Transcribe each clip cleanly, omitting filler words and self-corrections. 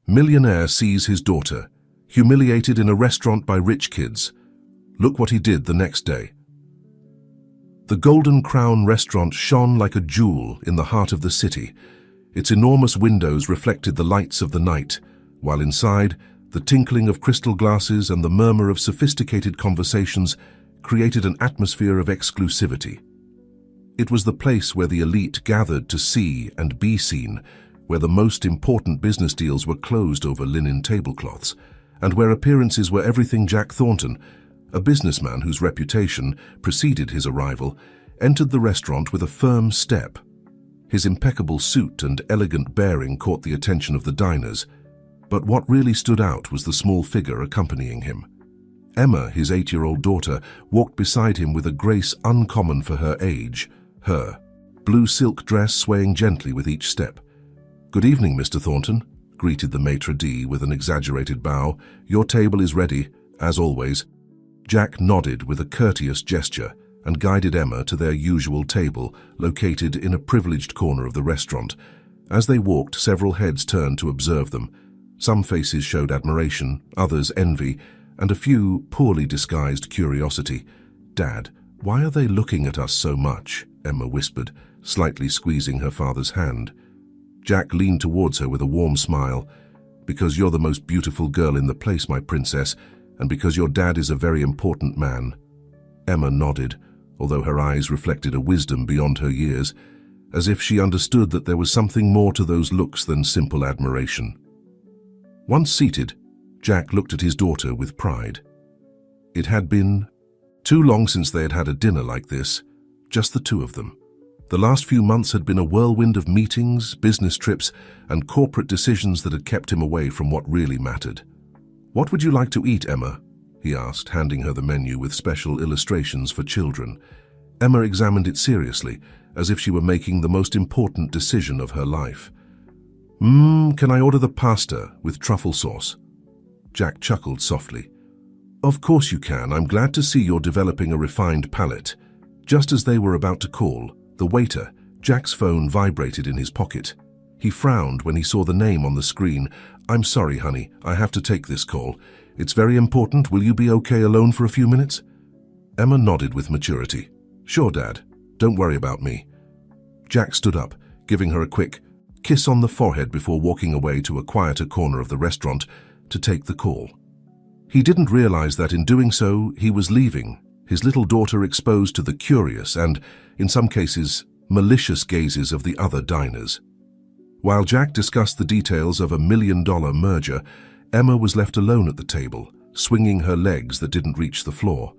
Millionaire sees his daughter, humiliated in a restaurant by rich kids. Look what he did the next day. The Golden Crown restaurant shone like a jewel in the heart of the city. Its enormous windows reflected the lights of the night, while inside, the tinkling of crystal glasses and the murmur of sophisticated conversations created an atmosphere of exclusivity. It was the place where the elite gathered to see and be seen, where the most important business deals were closed over linen tablecloths, and where appearances were everything. Jack Thornton, a businessman whose reputation preceded his arrival, entered the restaurant with a firm step. His impeccable suit and elegant bearing caught the attention of the diners, but what really stood out was the small figure accompanying him. Emma, his 8-year-old daughter, walked beside him with a grace uncommon for her age, her blue silk dress swaying gently with each step. "Good evening, Mr. Thornton," greeted the maitre d' with an exaggerated bow. "Your table is ready, as always." Jack nodded with a courteous gesture and guided Emma to their usual table, located in a privileged corner of the restaurant. As they walked, several heads turned to observe them. Some faces showed admiration, others envy, and a few poorly disguised curiosity. "Dad, why are they looking at us so much?" Emma whispered, slightly squeezing her father's hand. Jack leaned towards her with a warm smile. "Because you're the most beautiful girl in the place, my princess, and because your dad is a very important man." Emma nodded, although her eyes reflected a wisdom beyond her years, as if she understood that there was something more to those looks than simple admiration. Once seated, Jack looked at his daughter with pride. It had been too long since they had had a dinner like this, just the two of them. The last few months had been a whirlwind of meetings, business trips, and corporate decisions that had kept him away from what really mattered. "What would you like to eat, Emma?" he asked, handing her the menu with special illustrations for children. Emma examined it seriously, as if she were making the most important decision of her life. Can I order the pasta with truffle sauce?" Jack chuckled softly. "Of course you can. I'm glad to see you're developing a refined palate." Just as they were about to call the waiter, Jack's phone vibrated in his pocket. He frowned when he saw the name on the screen. "I'm sorry, honey. I have to take this call. It's very important. Will you be okay alone for a few minutes?" Emma nodded with maturity. "Sure, Dad. Don't worry about me." Jack stood up, giving her a quick kiss on the forehead before walking away to a quieter corner of the restaurant to take the call. He didn't realize that in doing so, he was leaving his little daughter exposed to the curious and, in some cases, malicious gazes of the other diners. While Jack discussed the details of a $1 million merger, Emma was left alone at the table, swinging her legs that didn't reach the floor.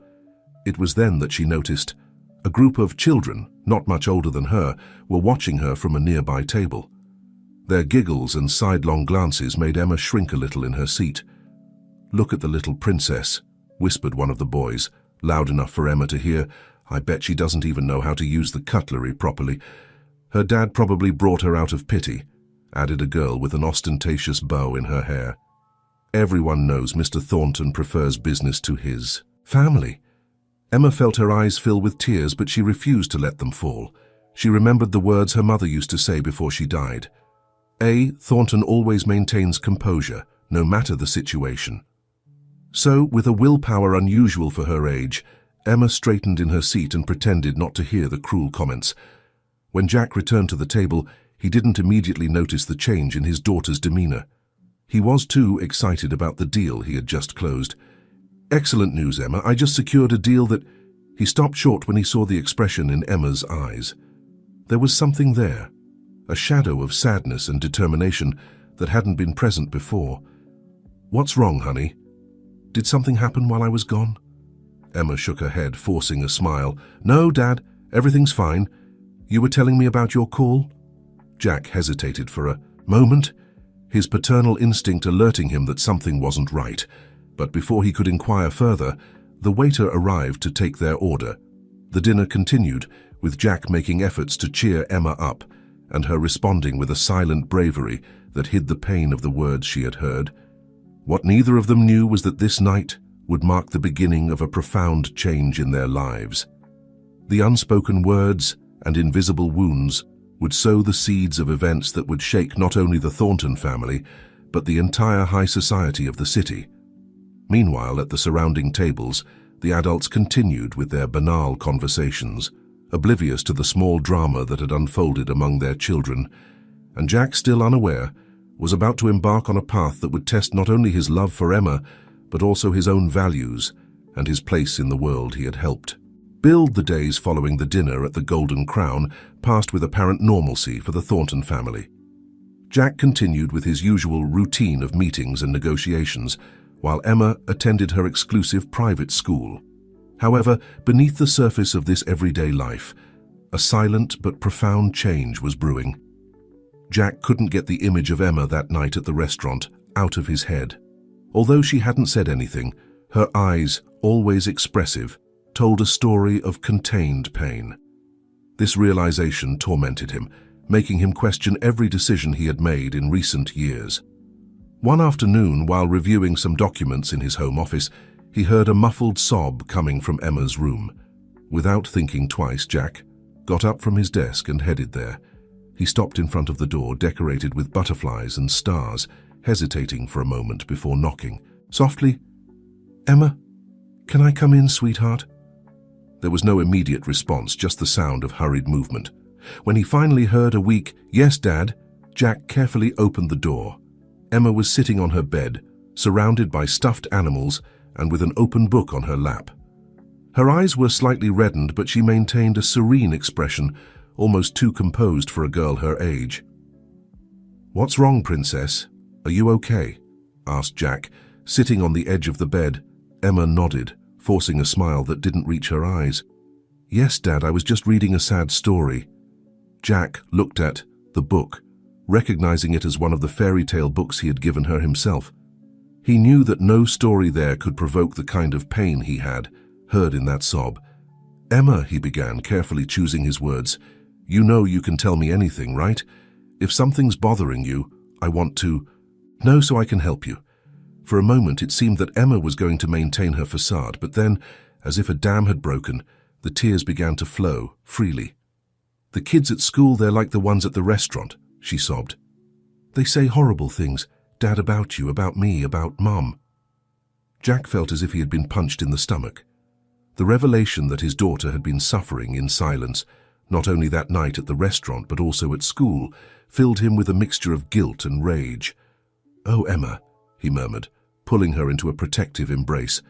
It was then that she noticed a group of children, not much older than her, were watching her from a nearby table. Their giggles and sidelong glances made Emma shrink a little in her seat. "Look at the little princess," whispered one of the boys, loud enough for Emma to hear. "I bet she doesn't even know how to use the cutlery properly. Her dad probably brought her out of pity," added a girl with an ostentatious bow in her hair. "Everyone knows Mr. Thornton prefers business to his family." Emma felt her eyes fill with tears, but she refused to let them fall. She remembered the words her mother used to say before she died. Thornton always maintains composure, no matter the situation." So, with a willpower unusual for her age, Emma straightened in her seat and pretended not to hear the cruel comments. When Jack returned to the table, he didn't immediately notice the change in his daughter's demeanor. He was too excited about the deal he had just closed. "Excellent news, Emma. I just secured a deal that—" He stopped short when he saw the expression in Emma's eyes. There was something there, a shadow of sadness and determination that hadn't been present before. "What's wrong, honey? Did something happen while I was gone?" Emma shook her head, forcing a smile. "No, Dad, everything's fine. You were telling me about your call?" Jack hesitated for a moment, his paternal instinct alerting him that something wasn't right. But before he could inquire further, the waiter arrived to take their order. The dinner continued, with Jack making efforts to cheer Emma up, and her responding with a silent bravery that hid the pain of the words she had heard. What neither of them knew was that this night would mark the beginning of a profound change in their lives. The unspoken words and invisible wounds would sow the seeds of events that would shake not only the Thornton family, but the entire high society of the city. Meanwhile, at the surrounding tables, the adults continued with their banal conversations, oblivious to the small drama that had unfolded among their children, and Jack, still unaware, was about to embark on a path that would test not only his love for Emma, but also his own values and his place in the world he had helped build. The days following the dinner at the Golden Crown passed with apparent normalcy for the Thornton family. Jack continued with his usual routine of meetings and negotiations, while Emma attended her exclusive private school. However, beneath the surface of this everyday life, a silent but profound change was brewing. Jack couldn't get the image of Emma that night at the restaurant out of his head. Although she hadn't said anything, her eyes, always expressive, told a story of contained pain. This realization tormented him, making him question every decision he had made in recent years. One afternoon, while reviewing some documents in his home office, he heard a muffled sob coming from Emma's room. Without thinking twice, Jack got up from his desk and headed there. He stopped in front of the door, decorated with butterflies and stars, hesitating for a moment before knocking. Softly, "Emma, can I come in, sweetheart?" There was no immediate response, just the sound of hurried movement. When he finally heard a weak, "Yes, Dad," Jack carefully opened the door. Emma was sitting on her bed, surrounded by stuffed animals and with an open book on her lap. Her eyes were slightly reddened, but she maintained a serene expression, almost too composed for a girl her age. "What's wrong, Princess? Are you okay?" asked Jack, sitting on the edge of the bed. Emma nodded, forcing a smile that didn't reach her eyes. "Yes, Dad, I was just reading a sad story." Jack looked at the book, recognizing it as one of the fairy tale books he had given her himself. He knew that no story there could provoke the kind of pain he had heard in that sob. "Emma," he began, carefully choosing his words, "you know you can tell me anything, right? If something's bothering you, I want to know so I can help you." For a moment, it seemed that Emma was going to maintain her facade, but then, as if a dam had broken, the tears began to flow freely. "The kids at school, they're like the ones at the restaurant," she sobbed. "They say horrible things, Dad, about you, about me, about Mom." Jack felt as if he had been punched in the stomach. The revelation that his daughter had been suffering in silence, not only that night at the restaurant but also at school, filled him with a mixture of guilt and rage. "Oh, Emma," he murmured, pulling her into a protective embrace.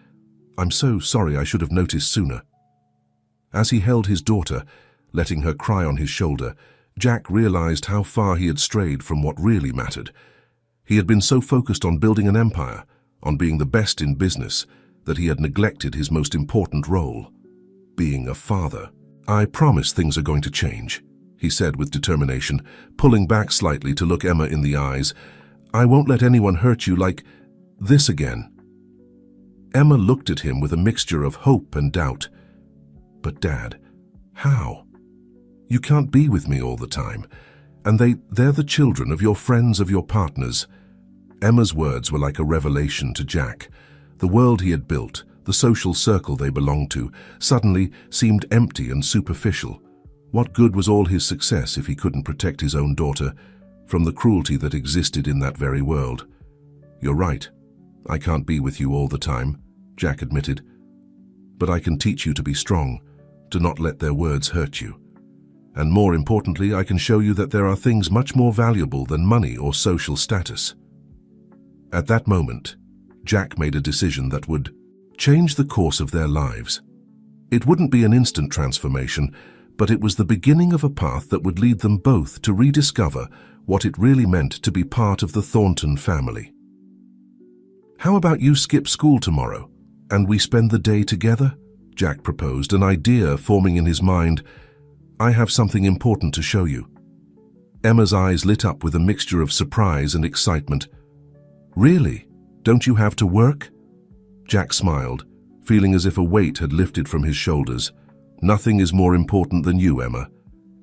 "I'm so sorry, I should have noticed sooner." As he held his daughter, letting her cry on his shoulder, Jack realized how far he had strayed from what really mattered. He had been so focused on building an empire, on being the best in business, that he had neglected his most important role, being a father. "I promise things are going to change," he said with determination, pulling back slightly to look Emma in the eyes. "I won't let anyone hurt you like this again." Emma looked at him with a mixture of hope and doubt. "But Dad, how? You can't be with me all the time. And they're the children of your friends, of your partners." Emma's words were like a revelation to Jack. The world he had built, the social circle they belonged to, suddenly seemed empty and superficial. What good was all his success if he couldn't protect his own daughter from the cruelty that existed in that very world? "You're right. I can't be with you all the time," Jack admitted. "But I can teach you to be strong, to not let their words hurt you. And more importantly, I can show you that there are things much more valuable than money or social status." At that moment, Jack made a decision that would change the course of their lives. It wouldn't be an instant transformation, but it was the beginning of a path that would lead them both to rediscover what it really meant to be part of the Thornton family. "How about you skip school tomorrow, and we spend the day together?" Jack proposed, an idea forming in his mind. "I have something important to show you." Emma's eyes lit up with a mixture of surprise and excitement. "Really? Don't you have to work?" Jack smiled, feeling as if a weight had lifted from his shoulders. "Nothing is more important than you, Emma.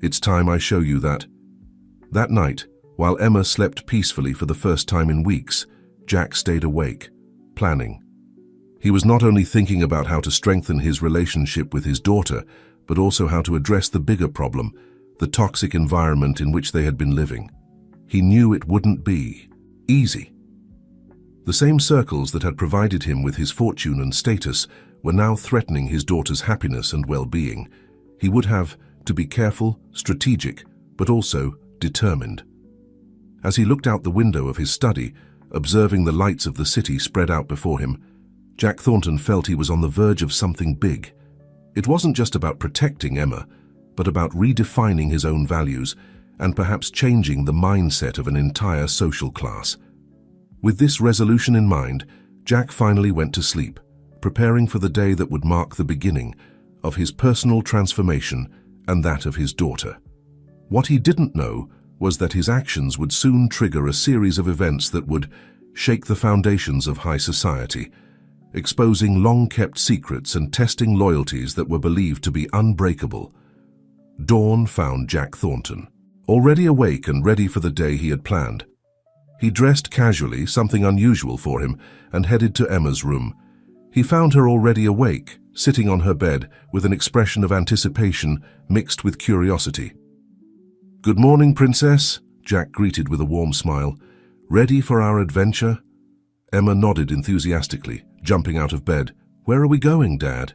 It's time I show you that." That night, while Emma slept peacefully for the first time in weeks, Jack stayed awake, planning. He was not only thinking about how to strengthen his relationship with his daughter, but also how to address the bigger problem, the toxic environment in which they had been living. He knew it wouldn't be easy, The same circles that had provided him with his fortune and status were now threatening his daughter's happiness and well-being. He would have to be careful, strategic, but also determined. As he looked out the window of his study, observing the lights of the city spread out before him, Jack Thornton felt he was on the verge of something big. It wasn't just about protecting Emma, but about redefining his own values and perhaps changing the mindset of an entire social class. With this resolution in mind, Jack finally went to sleep, preparing for the day that would mark the beginning of his personal transformation and that of his daughter. What he didn't know was that his actions would soon trigger a series of events that would shake the foundations of high society, exposing long-kept secrets and testing loyalties that were believed to be unbreakable. Dawn found Jack Thornton, already awake and ready for the day he had planned. He dressed casually, something unusual for him, and headed to Emma's room. He found her already awake, sitting on her bed with an expression of anticipation mixed with curiosity. "Good morning, Princess," Jack greeted with a warm smile. "Ready for our adventure?" Emma nodded enthusiastically, jumping out of bed. "Where are we going, Dad?"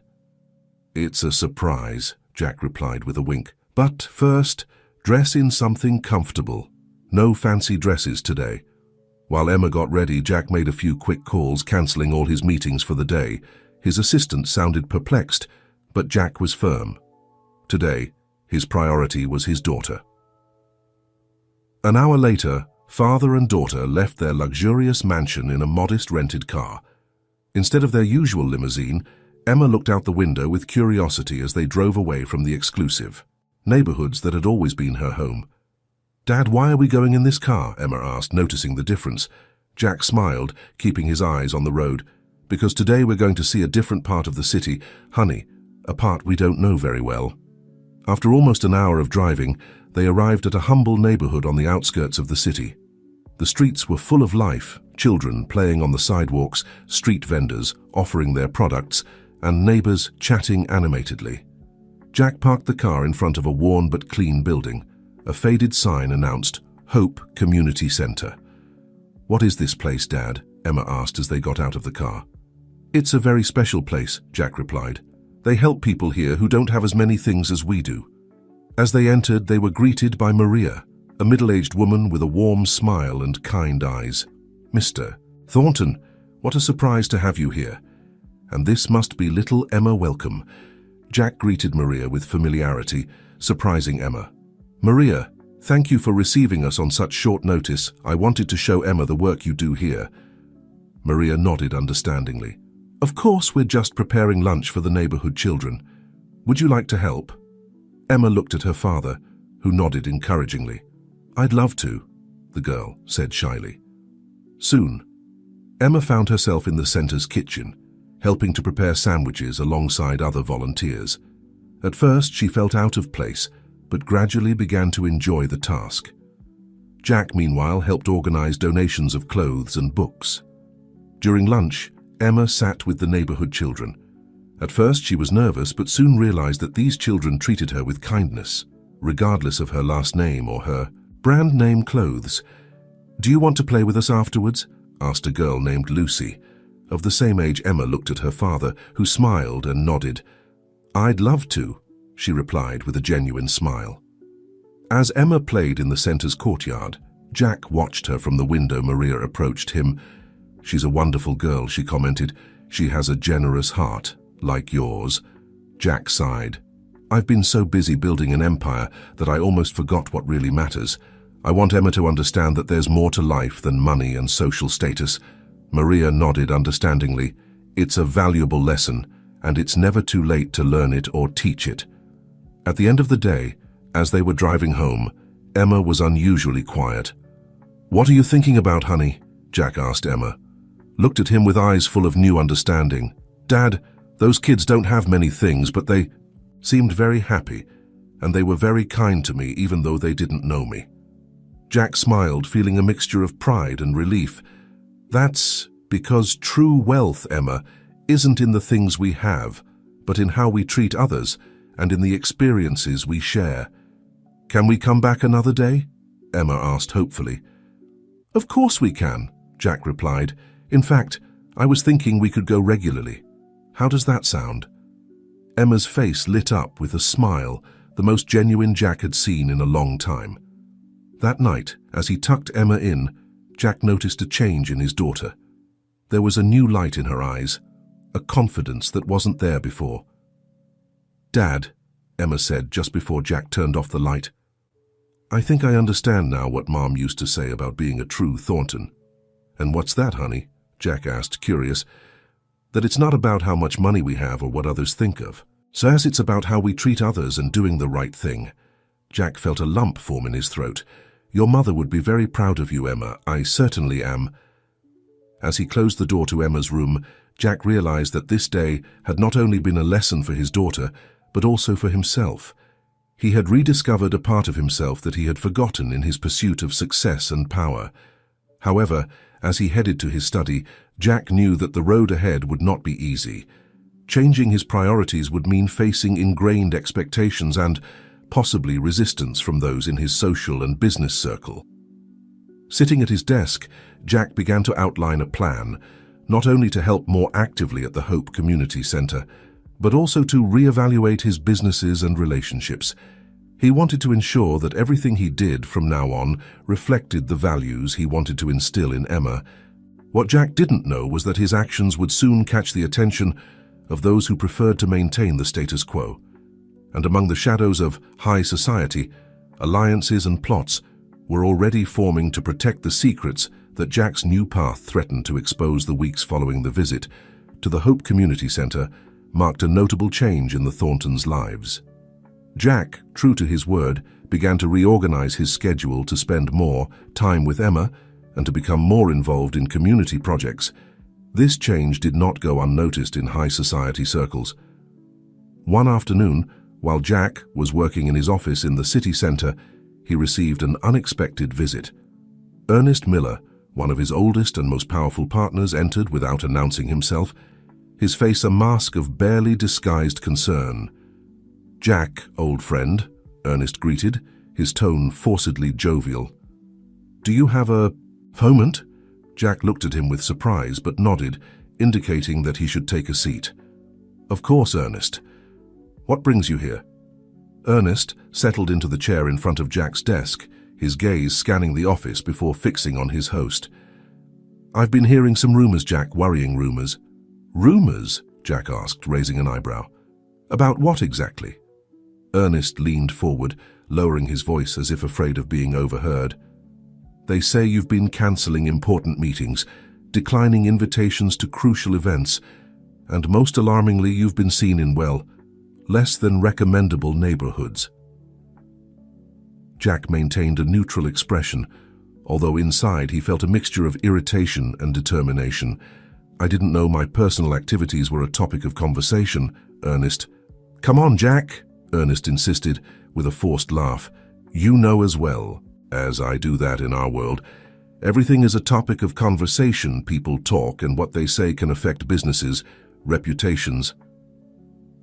"It's a surprise," Jack replied with a wink. "But first, dress in something comfortable. No fancy dresses today." While Emma got ready, Jack made a few quick calls, cancelling all his meetings for the day. His assistant sounded perplexed, but Jack was firm. Today, his priority was his daughter. An hour later, father and daughter left their luxurious mansion in a modest rented car. Instead of their usual limousine, Emma looked out the window with curiosity as they drove away from the exclusive neighborhoods that had always been her home. "Dad, why are we going in this car?" Emma asked, noticing the difference. Jack smiled, keeping his eyes on the road. "Because today we're going to see a different part of the city, honey, a part we don't know very well." After almost an hour of driving, they arrived at a humble neighborhood on the outskirts of the city. The streets were full of life, children playing on the sidewalks, street vendors offering their products, and neighbors chatting animatedly. Jack parked the car in front of a worn but clean building. A faded sign announced, "Hope Community Center." "What is this place, Dad?" Emma asked as they got out of the car. "It's a very special place," Jack replied. "They help people here who don't have as many things as we do." As they entered, they were greeted by Maria, a middle-aged woman with a warm smile and kind eyes. "Mr. Thornton, what a surprise to have you here. And this must be little Emma Welcome." Jack greeted Maria with familiarity, surprising Emma. "Maria, thank you for receiving us on such short notice. I wanted to show Emma the work you do here." Maria nodded understandingly. "Of course, we're just preparing lunch for the neighborhood children. Would you like to help?" Emma looked at her father, who nodded encouragingly. "I'd love to," the girl said shyly. Soon, Emma found herself in the center's kitchen, helping to prepare sandwiches alongside other volunteers. At first, she felt out of place, but gradually began to enjoy the task. Jack, meanwhile, helped organize donations of clothes and books. During lunch, Emma sat with the neighborhood children. At first, she was nervous, but soon realized that these children treated her with kindness, regardless of her last name or her brand name clothes. "Do you want to play with us afterwards?" asked a girl named Lucy. Of the same age, Emma looked at her father, who smiled and nodded. "I'd love to," she replied with a genuine smile. As Emma played in the center's courtyard, Jack watched her from the window. Maria approached him. "She's a wonderful girl," she commented. "She has a generous heart, like yours." Jack sighed. "I've been so busy building an empire that I almost forgot what really matters. I want Emma to understand that there's more to life than money and social status." Maria nodded understandingly. "It's a valuable lesson, and it's never too late to learn it or teach it." At the end of the day, as they were driving home, Emma was unusually quiet. "What are you thinking about, honey?" Jack asked Emma. Looked at him with eyes full of new understanding. "Dad, those kids don't have many things, but they seemed very happy, and they were very kind to me even though they didn't know me." Jack smiled, feeling a mixture of pride and relief. "That's because true wealth, Emma, isn't in the things we have, but in how we treat others and in the experiences we share." "Can we come back another day?" Emma asked hopefully. "Of course we can," Jack replied. In fact, I was thinking we could go regularly. How does that sound?" Emma's face lit up with a smile, the most genuine Jack had seen in a long time. That night, as he tucked Emma in, Jack noticed a change in his daughter. There was a new light in her eyes, a confidence that wasn't there before. "Dad," Emma said just before Jack turned off the light, "I think I understand now what Mom used to say about being a true Thornton." "And what's that, honey?" Jack asked, curious. "That it's not about how much money we have or what others think of. Says it's about how we treat others and doing the right thing." Jack felt a lump form in his throat. "Your mother would be very proud of you, Emma. I certainly am." As he closed the door to Emma's room, Jack realized that this day had not only been a lesson for his daughter, but also for himself. He had rediscovered a part of himself that he had forgotten in his pursuit of success and power. However, as he headed to his study, Jack knew that the road ahead would not be easy. Changing his priorities would mean facing ingrained expectations and, possibly, resistance from those in his social and business circle. Sitting at his desk, Jack began to outline a plan, not only to help more actively at the Hope Community Center, but also to reevaluate his businesses and relationships. He wanted to ensure that everything he did from now on reflected the values he wanted to instill in Emma. What Jack didn't know was that his actions would soon catch the attention of those who preferred to maintain the status quo. And among the shadows of high society, alliances and plots were already forming to protect the secrets that Jack's new path threatened to expose. The weeks following the visit to the Hope Community Center marked a notable change in the Thorntons' lives. Jack, true to his word, began to reorganize his schedule to spend more time with Emma and to become more involved in community projects. This change did not go unnoticed in high society circles. One afternoon, while Jack was working in his office in the city center, he received an unexpected visit. Ernest Miller, one of his oldest and most powerful partners, entered without announcing himself, his face a mask of barely disguised concern. "Jack, old friend," Ernest greeted, his tone forcedly jovial. "Do you have a moment?" Jack looked at him with surprise but nodded, indicating that he should take a seat. "Of course, Ernest. What brings you here?" Ernest settled into the chair in front of Jack's desk, his gaze scanning the office before fixing on his host. "I've been hearing some rumors, Jack, worrying rumors." "Rumors?" Jack asked, raising an eyebrow. "About what exactly?" Ernest leaned forward, lowering his voice as if afraid of being overheard. "They say you've been canceling important meetings, declining invitations to crucial events, and most alarmingly, you've been seen in, well, less than recommendable neighborhoods." Jack maintained a neutral expression, although inside he felt a mixture of irritation and determination. "I didn't know my personal activities were a topic of conversation, Ernest." "Come on, Jack," Ernest insisted with a forced laugh. "You know as well as I do that in our world, everything is a topic of conversation. People talk, and what they say can affect businesses, reputations."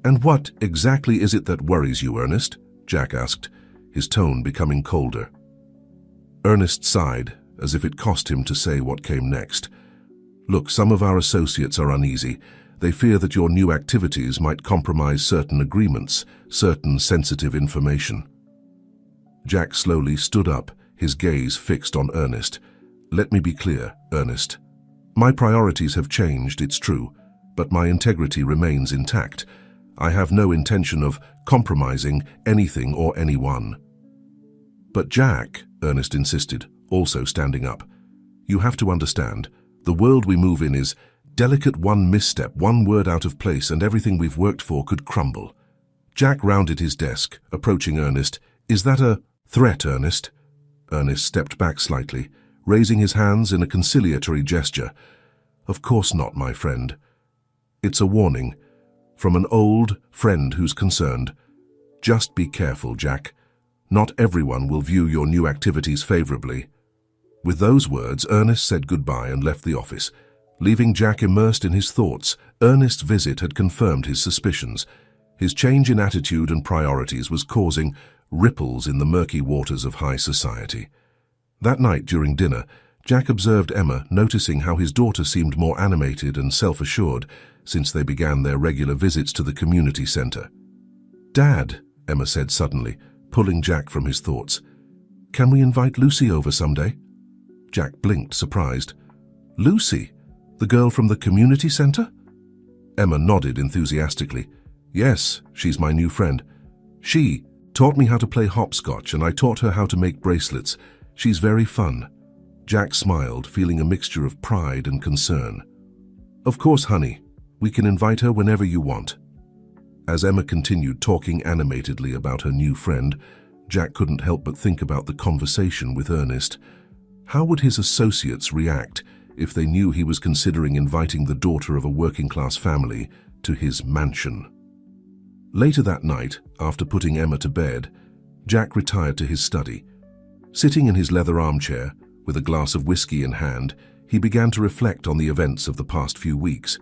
"And what exactly is it that worries you, Ernest?" Jack asked, his tone becoming colder. Ernest sighed, as if it cost him to say what came next. "Look, some of our associates are uneasy. They fear that your new activities might compromise certain agreements, certain sensitive information." Jack slowly stood up, his gaze fixed on Ernest. "Let me be clear, Ernest. My priorities have changed, it's true, but my integrity remains intact. I have no intention of compromising anything or anyone." "But Jack," Ernest insisted, also standing up, "you have to understand, the world we move in is delicate. One misstep, one word out of place, and everything we've worked for could crumble." Jack rounded his desk, approaching Ernest. "Is that a threat, Ernest?" Ernest stepped back slightly, raising his hands in a conciliatory gesture. "Of course not, my friend. It's a warning from an old friend who's concerned. Just be careful, Jack. Not everyone will view your new activities favorably." With those words, Ernest said goodbye and left the office, leaving Jack immersed in his thoughts. Ernest's visit had confirmed his suspicions. His change in attitude and priorities was causing ripples in the murky waters of high society. That night during dinner, Jack observed Emma, noticing how his daughter seemed more animated and self-assured since they began their regular visits to the community center. "Dad," Emma said suddenly, pulling Jack from his thoughts, "can we invite Lucy over someday?" Jack blinked, surprised. "Lucy? The girl from the community center?" Emma nodded enthusiastically. "Yes, she's my new friend. She taught me how to play hopscotch, and I taught her how to make bracelets. She's very fun." Jack smiled, feeling a mixture of pride and concern. "Of course, honey. We can invite her whenever you want." As Emma continued talking animatedly about her new friend, Jack couldn't help but think about the conversation with Ernest. How would his associates react if they knew he was considering inviting the daughter of a working-class family to his mansion? Later that night, after putting Emma to bed, Jack retired to his study. Sitting in his leather armchair, with a glass of whiskey in hand, he began to reflect on the events of the past few weeks.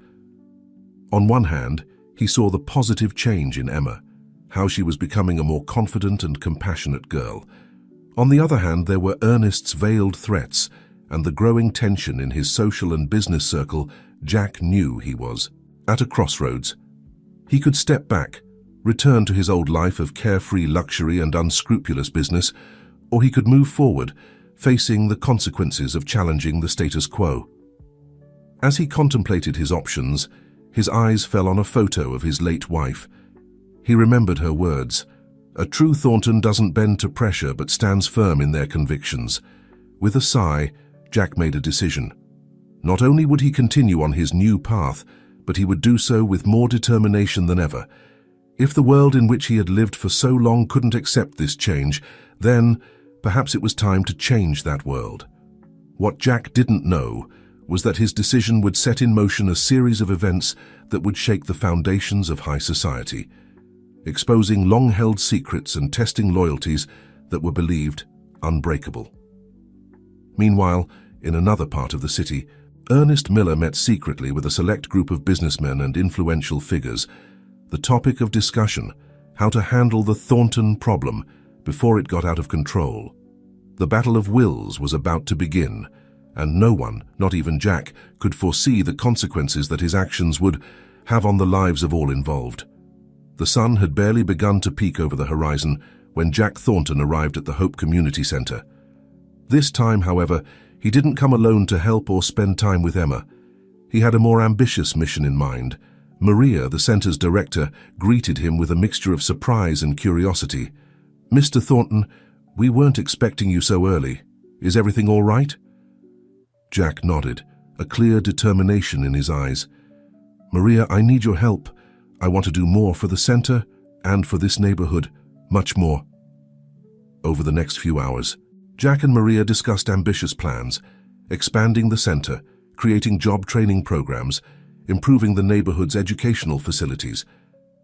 On one hand, he saw the positive change in Emma, how she was becoming a more confident and compassionate girl. On the other hand, there were Ernest's veiled threats and the growing tension in his social and business circle. Jack knew he was at a crossroads. He could step back, return to his old life of carefree luxury and unscrupulous business, or he could move forward, facing the consequences of challenging the status quo. As he contemplated his options, his eyes fell on a photo of his late wife. He remembered her words, "A true Thornton doesn't bend to pressure but stands firm in their convictions." With a sigh, Jack made a decision. Not only would he continue on his new path, but he would do so with more determination than ever. If the world in which he had lived for so long couldn't accept this change, then perhaps it was time to change that world. What Jack didn't know was that his decision would set in motion a series of events that would shake the foundations of high society, exposing long-held secrets and testing loyalties that were believed unbreakable. Meanwhile, in another part of the city, Ernest Miller met secretly with a select group of businessmen and influential figures. The topic of discussion, how to handle the Thornton problem before it got out of control. The battle of wills was about to begin, and no one, not even Jack, could foresee the consequences that his actions would have on the lives of all involved. The sun had barely begun to peek over the horizon when Jack Thornton arrived at the Hope Community Center. This time, however, he didn't come alone to help or spend time with Emma. He had a more ambitious mission in mind. Maria, the center's director, greeted him with a mixture of surprise and curiosity. "Mr. Thornton, we weren't expecting you so early. Is everything all right?" Jack nodded, a clear determination in his eyes. "Maria, I need your help. I want to do more for the center and for this neighborhood, much more." Over the next few hours, Jack and Maria discussed ambitious plans, expanding the center, creating job training programs, improving the neighborhood's educational facilities.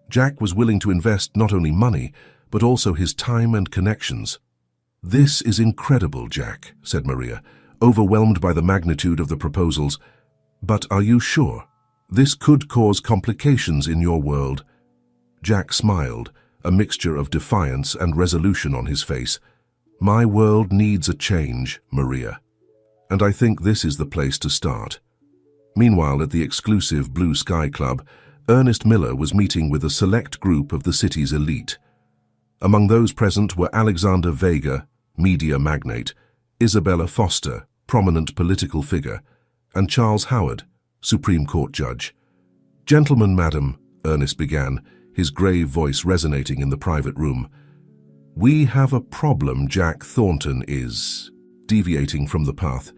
Jack was willing to invest not only money, but also his time and connections. "This is incredible, Jack," said Maria, overwhelmed by the magnitude of the proposals. "But are you sure? This could cause complications in your world." Jack smiled, a mixture of defiance and resolution on his face. "My world needs a change, Maria, and I think this is the place to start." Meanwhile, at the exclusive Blue Sky Club, Ernest Miller was meeting with a select group of the city's elite. Among those present were Alexander Vega, media magnate, Isabella Foster, prominent political figure, and Charles Howard, Supreme Court judge. "Gentlemen, madam," Ernest began, his grave voice resonating in the private room. "We have a problem. Jack Thornton is deviating from the path."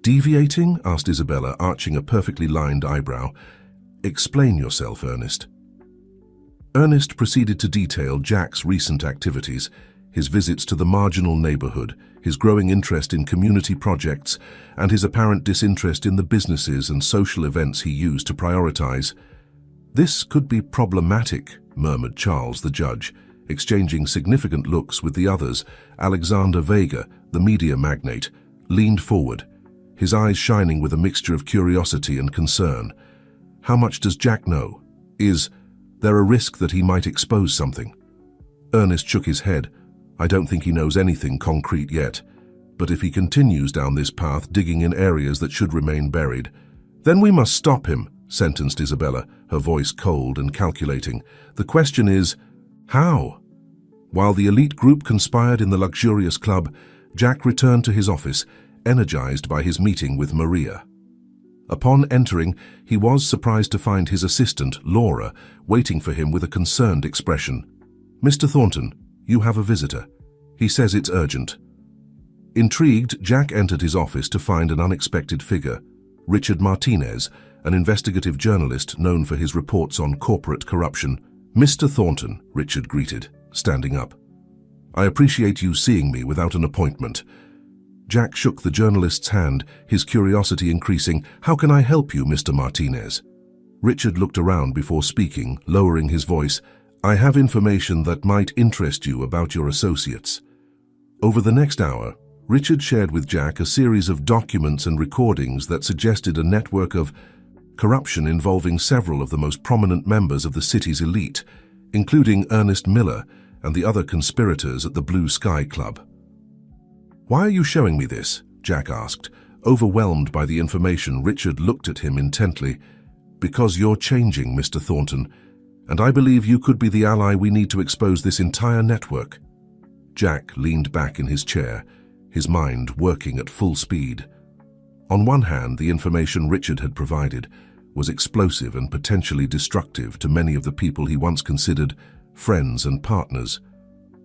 "Deviating?" asked Isabella, arching a perfectly lined eyebrow. "Explain yourself, Ernest." Ernest proceeded to detail Jack's recent activities, his visits to the marginal neighborhood, his growing interest in community projects, and his apparent disinterest in the businesses and social events he used to prioritize. "This could be problematic," murmured Charles, the judge, exchanging significant looks with the others. Alexander Vega, the media magnate, leaned forward, his eyes shining with a mixture of curiosity and concern. "How much does Jack know? Is there a risk that he might expose something?" Ernest shook his head. "I don't think he knows anything concrete yet. But if he continues down this path, digging in areas that should remain buried, then we must stop him, sentenced Isabella, her voice cold and calculating. The question is, how? While the elite group conspired in the luxurious club, Jack returned to his office, energized by his meeting with Maria. Upon entering, he was surprised to find his assistant, Laura, waiting for him with a concerned expression. "Mr. Thornton, you have a visitor. He says it's urgent." Intrigued, Jack entered his office to find an unexpected figure, Richard Martinez, an investigative journalist known for his reports on corporate corruption. "Mr. Thornton," Richard greeted, standing up. "I appreciate you seeing me without an appointment." Jack shook the journalist's hand, his curiosity increasing. "How can I help you, Mr. Martinez?" Richard looked around before speaking, lowering his voice. "I have information that might interest you about your associates." Over the next hour, Richard shared with Jack a series of documents and recordings that suggested a network of corruption involving several of the most prominent members of the city's elite, including Ernest Miller and the other conspirators at the Blue Sky Club. "Why are you showing me this?" Jack asked. Overwhelmed by the information, Richard looked at him intently. "Because you're changing, Mr. Thornton, and I believe you could be the ally we need to expose this entire network." Jack leaned back in his chair, his mind working at full speed. On one hand, the information Richard had provided was explosive and potentially destructive to many of the people he once considered friends and partners.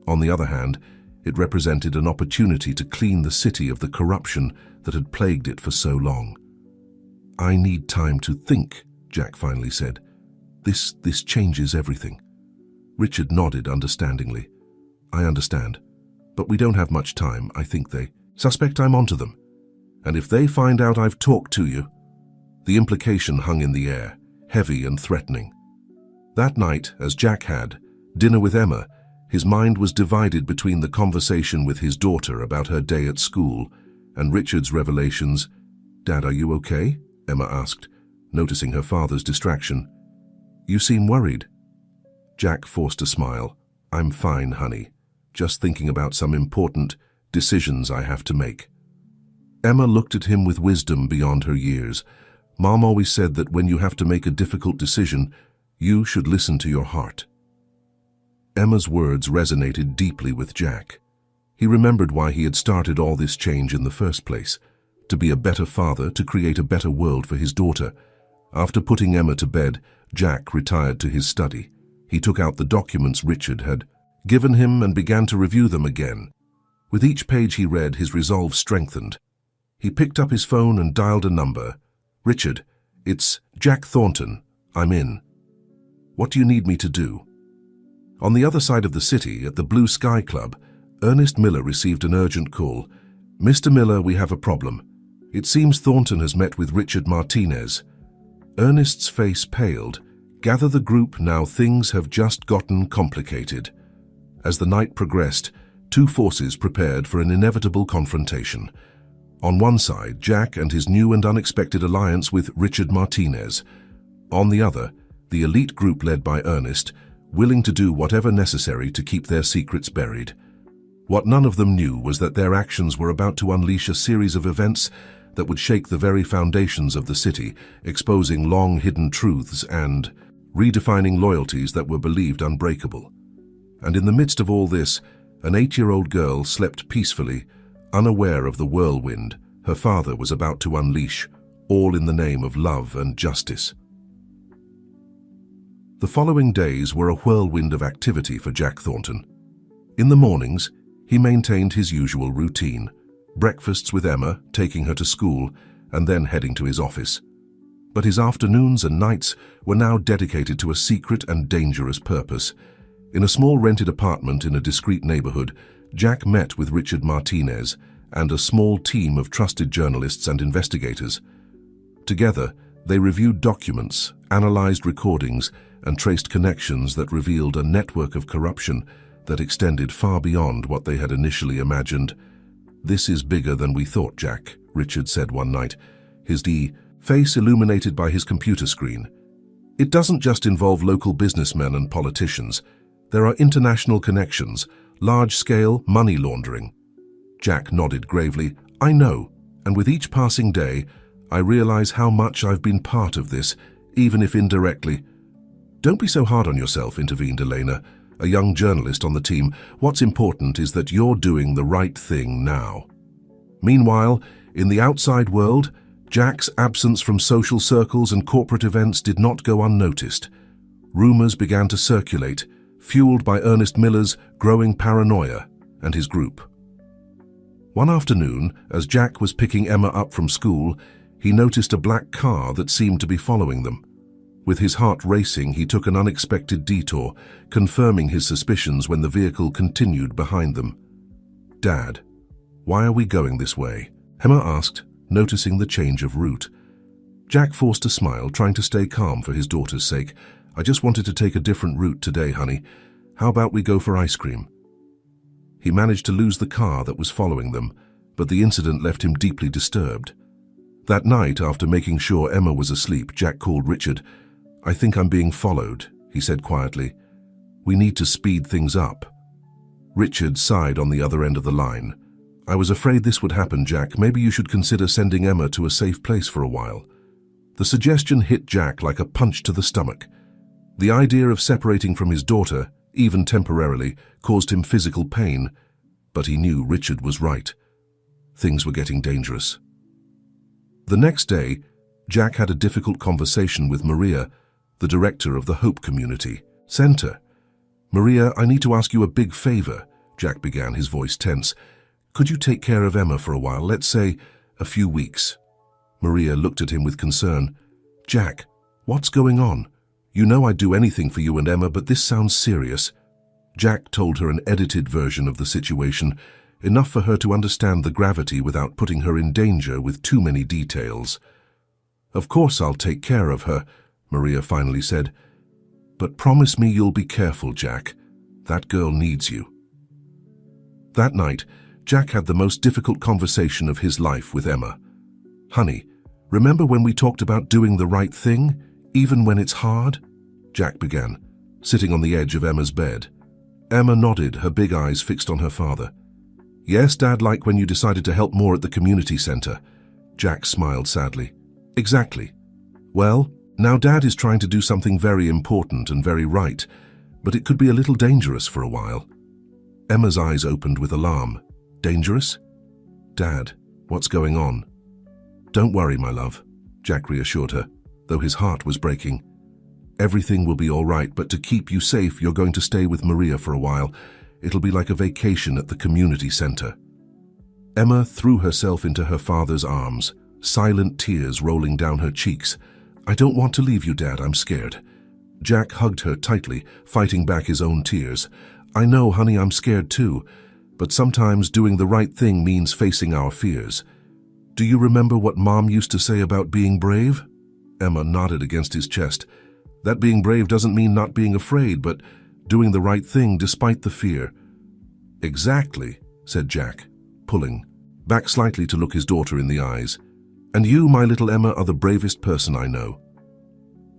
On the other hand, it represented an opportunity to clean the city of the corruption that had plagued it for so long. "I need time to think," Jack finally said. This changes everything." Richard nodded understandingly. "I understand, but we don't have much time. I think they suspect I'm onto them. And if they find out I've talked to you..." The implication hung in the air, heavy and threatening. That night, as Jack had dinner with Emma, his mind was divided between the conversation with his daughter about her day at school and Richard's revelations. "Dad, are you okay?" Emma asked, noticing her father's distraction. "You seem worried." Jack forced a smile. "I'm fine, honey. Just thinking about some important decisions I have to make." Emma looked at him with wisdom beyond her years. "Mom always said that when you have to make a difficult decision, you should listen to your heart." Emma's words resonated deeply with Jack. He remembered why he had started all this change in the first place, to be a better father, to create a better world for his daughter. After putting Emma to bed, Jack retired to his study. He took out the documents Richard had given him and began to review them again. With each page he read, his resolve strengthened. He picked up his phone and dialed a number. "Richard, it's Jack Thornton. I'm in. What do you need me to do?" On the other side of the city, at the Blue Sky Club, Ernest Miller received an urgent call. "Mr. Miller, we have a problem. It seems Thornton has met with Richard Martinez." Ernest's face paled. "Gather the group now, things have just gotten complicated." As the night progressed, two forces prepared for an inevitable confrontation. On one side, Jack and his new and unexpected alliance with Richard Martinez. On the other, the elite group led by Ernest, willing to do whatever necessary to keep their secrets buried. What none of them knew was that their actions were about to unleash a series of events that would shake the very foundations of the city, exposing long-hidden truths and redefining loyalties that were believed unbreakable. And in the midst of all this, an 8-year-old girl slept peacefully, unaware of the whirlwind her father was about to unleash, all in the name of love and justice. The following days were a whirlwind of activity for Jack Thornton. In the mornings, he maintained his usual routine, breakfasts with Emma, taking her to school, and then heading to his office. But his afternoons and nights were now dedicated to a secret and dangerous purpose. In a small rented apartment in a discreet neighborhood, Jack met with Richard Martinez and a small team of trusted journalists and investigators. Together, they reviewed documents, analyzed recordings, and traced connections that revealed a network of corruption that extended far beyond what they had initially imagined. "This is bigger than we thought, Jack," Richard said one night, his face illuminated by his computer screen. "It doesn't just involve local businessmen and politicians. There are international connections, large-scale money laundering." Jack nodded gravely. I know, and with each passing day, I realize how much I've been part of this, even if indirectly. Don't be so hard on yourself, intervened Elena, a young journalist on the team. What's important is that you're doing the right thing now. Meanwhile, in the outside world, Jack's absence from social circles and corporate events did not go unnoticed. Rumors began to circulate, fueled by Ernest Miller's growing paranoia and his group. One afternoon, as Jack was picking Emma up from school, he noticed a black car that seemed to be following them. With his heart racing, he took an unexpected detour, confirming his suspicions when the vehicle continued behind them. Dad, why are we going this way? Emma asked, noticing the change of route. Jack forced a smile, trying to stay calm for his daughter's sake. I just wanted to take a different route today, honey. How about we go for ice cream? He managed to lose the car that was following them, but the incident left him deeply disturbed. That night, after making sure Emma was asleep, Jack called Richard. I think I'm being followed, he said quietly. We need to speed things up. Richard sighed on the other end of the line. I was afraid this would happen, Jack. Maybe you should consider sending Emma to a safe place for a while. The suggestion hit Jack like a punch to the stomach. The idea of separating from his daughter, even temporarily, caused him physical pain, but he knew Richard was right. Things were getting dangerous. The next day, Jack had a difficult conversation with Maria, the director of the Hope Community Center. Maria, I need to ask you a big favor, Jack began, his voice tense. Could you take care of Emma for a while, let's say a few weeks? Maria looked at him with concern. Jack, what's going on? You know I'd do anything for you and Emma, but this sounds serious. Jack told her an edited version of the situation, enough for her to understand the gravity without putting her in danger with too many details. Of course I'll take care of her, Maria finally said. But promise me you'll be careful, Jack. That girl needs you. That night, Jack had the most difficult conversation of his life with Emma. Honey, remember when we talked about doing the right thing, even when it's hard? Jack began, sitting on the edge of Emma's bed. Emma nodded, her big eyes fixed on her father. Yes, Dad, like when you decided to help more at the community center. Jack smiled sadly. Exactly. Well, now Dad is trying to do something very important and very right, but it could be a little dangerous for a while. Emma's eyes opened with alarm. Dangerous? Dad, what's going on? Don't worry, my love, Jack reassured her, though his heart was breaking. Everything will be all right, but to keep you safe, you're going to stay with Maria for a while. It'll be like a vacation at the community center. Emma threw herself into her father's arms, silent tears rolling down her cheeks. I don't want to leave you, Dad, I'm scared. Jack hugged her tightly, fighting back his own tears. I know, honey, I'm scared too, but sometimes doing the right thing means facing our fears. Do you remember what Mom used to say about being brave? Emma nodded against his chest. That being brave doesn't mean not being afraid, but doing the right thing despite the fear. Exactly, said Jack, pulling back slightly to look his daughter in the eyes. And you, my little Emma, are the bravest person I know.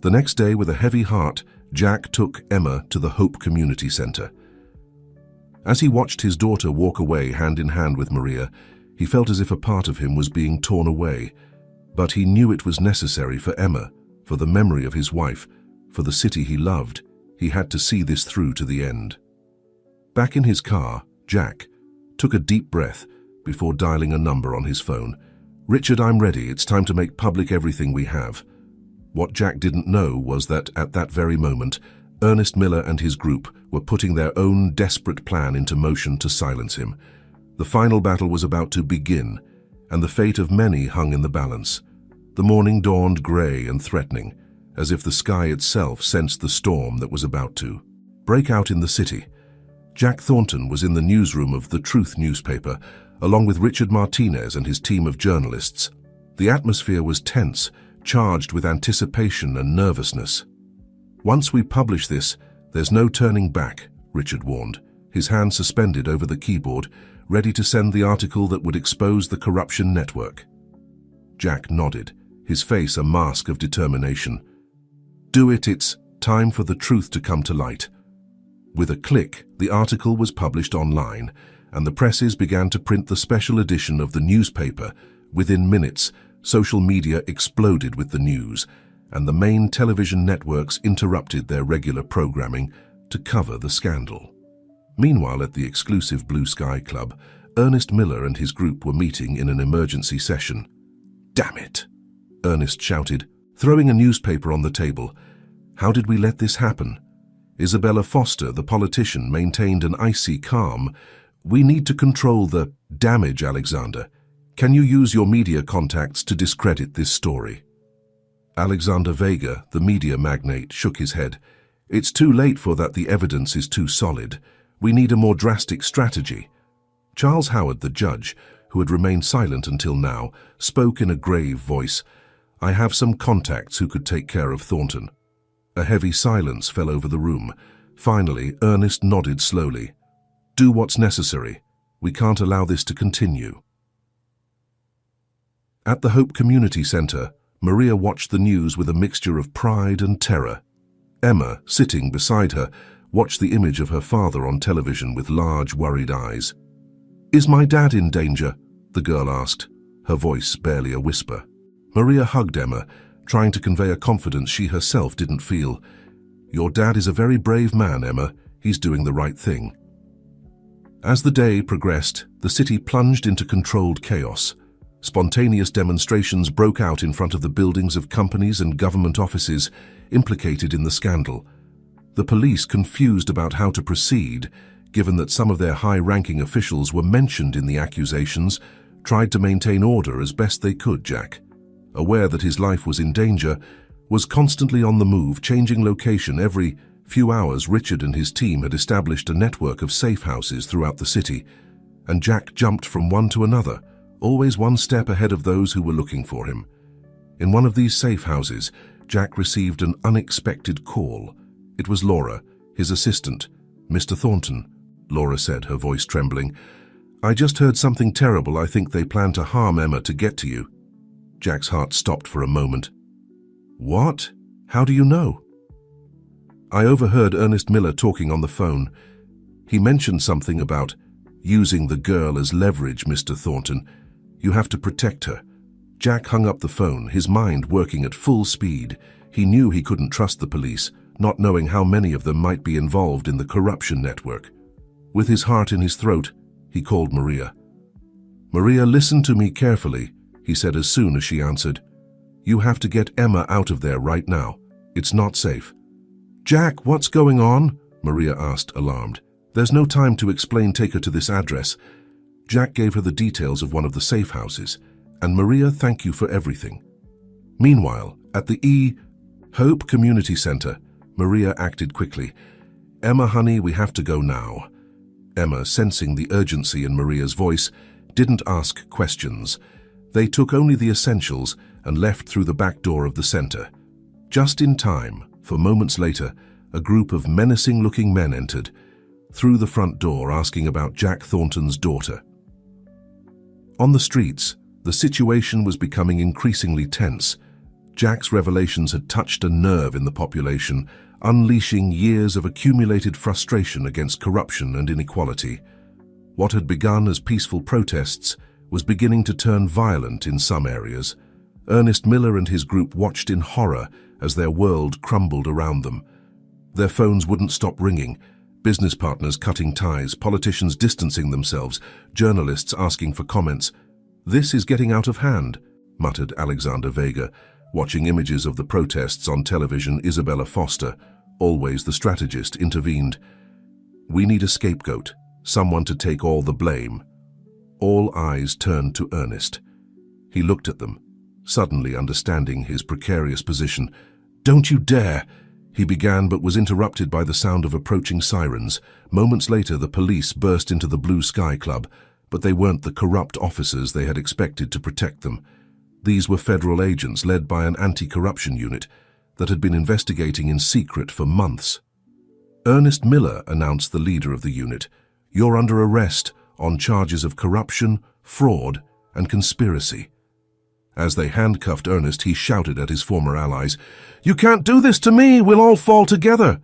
The next day, with a heavy heart, Jack took Emma to the Hope Community Center. As he watched his daughter walk away hand in hand with Maria, he felt as if a part of him was being torn away. But he knew it was necessary for Emma, for the memory of his wife, for the city he loved. He had to see this through to the end. Back in his car, Jack took a deep breath before dialing a number on his phone. Richard, I'm ready. It's time to make public everything we have. What Jack didn't know was that at that very moment, Ernest Miller and his group were putting their own desperate plan into motion to silence him. The final battle was about to begin, and the fate of many hung in the balance. The morning dawned gray and threatening, as if the sky itself sensed the storm that was about to break out in the city. Jack Thornton was in the newsroom of The Truth newspaper, along with Richard Martinez and his team of journalists. The atmosphere was tense, charged with anticipation and nervousness. Once we publish this, there's no turning back, Richard warned, his hand suspended over the keyboard, ready to send the article that would expose the corruption network. Jack nodded, his face a mask of determination. Do it, it's time for the truth to come to light. With a click, the article was published online, and the presses began to print the special edition of the newspaper. Within minutes, social media exploded with the news, and the main television networks interrupted their regular programming to cover the scandal. Meanwhile, at the exclusive Blue Sky Club, Ernest Miller and his group were meeting in an emergency session. "Damn it!" Ernest shouted, throwing a newspaper on the table. "How did we let this happen?" Isabella Foster, the politician, maintained an icy calm. "We need to control the damage, Alexander. Can you use your media contacts to discredit this story?" Alexander Vega, the media magnate, shook his head. "It's too late for that. The evidence is too solid. We need a more drastic strategy." Charles Howard, the judge, who had remained silent until now, spoke in a grave voice. "I have some contacts who could take care of Thornton." A heavy silence fell over the room. Finally, Ernest nodded slowly. "Do what's necessary. We can't allow this to continue." At the Hope Community Center, Maria watched the news with a mixture of pride and terror. Emma, sitting beside her, watched the image of her father on television with large, worried eyes. "Is my dad in danger?" the girl asked, her voice barely a whisper. Maria hugged Emma, trying to convey a confidence she herself didn't feel. "Your dad is a very brave man, Emma. He's doing the right thing." As the day progressed, the city plunged into controlled chaos. Spontaneous demonstrations broke out in front of the buildings of companies and government offices implicated in the scandal. The police, confused about how to proceed, given that some of their high-ranking officials were mentioned in the accusations, tried to maintain order as best they could. Jack, aware that his life was in danger, was constantly on the move, changing location every few hours. Richard and his team had established a network of safe houses throughout the city, and Jack jumped from one to another, always one step ahead of those who were looking for him. In one of these safe houses, Jack received an unexpected call. It was Laura, his assistant. "Mr. Thornton," Laura said, her voice trembling. "I just heard something terrible. I think they plan to harm Emma to get to you." Jack's heart stopped for a moment. "What? How do you know?" "I overheard Ernest Miller talking on the phone. He mentioned something about using the girl as leverage, Mr. Thornton. You have to protect her." Jack hung up the phone, his mind working at full speed. He knew he couldn't trust the police, not knowing how many of them might be involved in the corruption network. With his heart in his throat, he called Maria. "Maria, listen to me carefully," he said as soon as she answered. "You have to get Emma out of there right now. It's not safe." "Jack, what's going on?" Maria asked, alarmed. "There's no time to explain. Take her to this address." Jack gave her the details of one of the safe houses. "And Maria, thank you for everything." Meanwhile, at the Hope Community Center, Maria acted quickly. "Emma, honey, we have to go now." Emma, sensing the urgency in Maria's voice, didn't ask questions. They took only the essentials and left through the back door of the center. Just in time, for moments later, a group of menacing-looking men entered, through the front door asking about Jack Thornton's daughter. On the streets, the situation was becoming increasingly tense. Jack's revelations had touched a nerve in the population, unleashing years of accumulated frustration against corruption and inequality. What had begun as peaceful protests was beginning to turn violent in some areas. Ernest Miller and his group watched in horror as their world crumbled around them. Their phones wouldn't stop ringing, business partners cutting ties, politicians distancing themselves, journalists asking for comments. "This is getting out of hand," muttered Alexander Vega, watching images of the protests on television. Isabella Foster, always the strategist, intervened. "We need a scapegoat, someone to take all the blame." All eyes turned to Ernest. He looked at them, suddenly understanding his precarious position. "Don't you dare!" he began, but was interrupted by the sound of approaching sirens. Moments later, the police burst into the Blue Sky Club, but they weren't the corrupt officers they had expected to protect them. These were federal agents led by an anti-corruption unit that had been investigating in secret for months. Ernest Miller, announced the leader of the unit, "You're under arrest on charges of corruption, fraud, and conspiracy." As they handcuffed Ernest, he shouted at his former allies, "You can't do this to me! We'll all fall together!"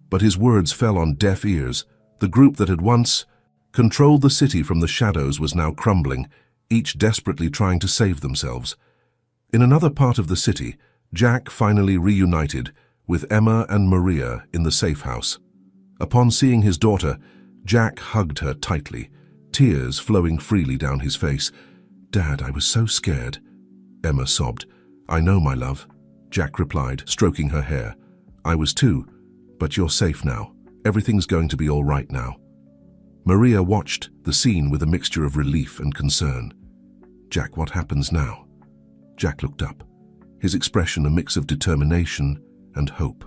But his words fell on deaf ears. The group that had once Controlled the city from the shadows was now crumbling, each desperately trying to save themselves. In another part of the city, Jack finally reunited with Emma and Maria in the safe house. Upon seeing his daughter, Jack hugged her tightly, tears flowing freely down his face. "Dad, I was so scared," Emma sobbed. "I know, my love," Jack replied, stroking her hair. "I was too, but you're safe now. Everything's going to be all right now." Maria watched the scene with a mixture of relief and concern. "Jack, what happens now?" Jack looked up, his expression a mix of determination and hope.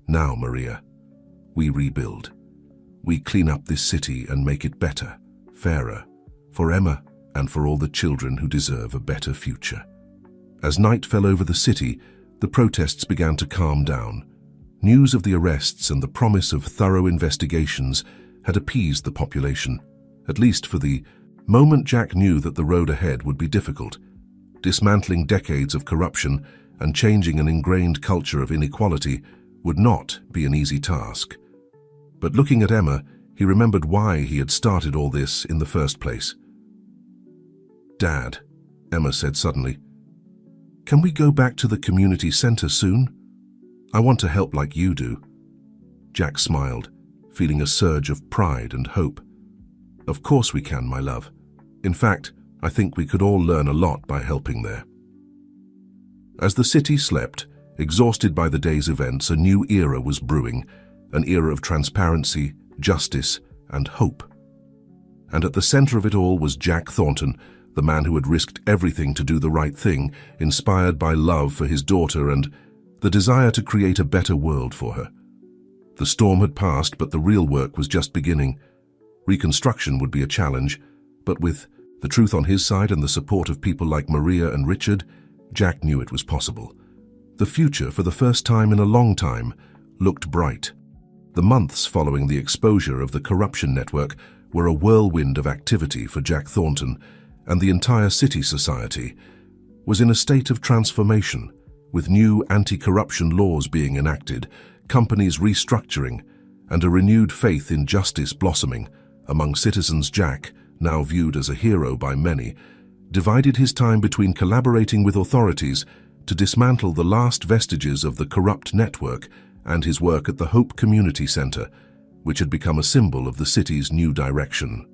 "Now, Maria, we rebuild. We clean up this city and make it better, fairer, for Emma and for all the children who deserve a better future." As night fell over the city, the protests began to calm down. News of the arrests and the promise of thorough investigations had appeased the population, at least for the moment. Jack knew that the road ahead would be difficult. Dismantling decades of corruption and changing an ingrained culture of inequality would not be an easy task. But looking at Emma, he remembered why he had started all this in the first place. "Dad," Emma said suddenly, "can we go back to the community center soon? I want to help like you do." Jack smiled, feeling a surge of pride and hope. "Of course we can, my love. In fact, I think we could all learn a lot by helping there." As the city slept, exhausted by the day's events, a new era was brewing, an era of transparency, justice, and hope. And at the center of it all was Jack Thornton, the man who had risked everything to do the right thing, inspired by love for his daughter and the desire to create a better world for her. The storm had passed, but the real work was just beginning. Reconstruction would be a challenge, but with the truth on his side and the support of people like Maria and Richard, Jack knew it was possible. The future, for the first time in a long time, looked bright. The months following the exposure of the corruption network were a whirlwind of activity for Jack Thornton, and the entire city society was in a state of transformation, with new anti-corruption laws being enacted, companies restructuring, and a renewed faith in justice blossoming among citizens. Jack, now viewed as a hero by many, divided his time between collaborating with authorities to dismantle the last vestiges of the corrupt network and his work at the Hope Community Center, which had become a symbol of the city's new direction.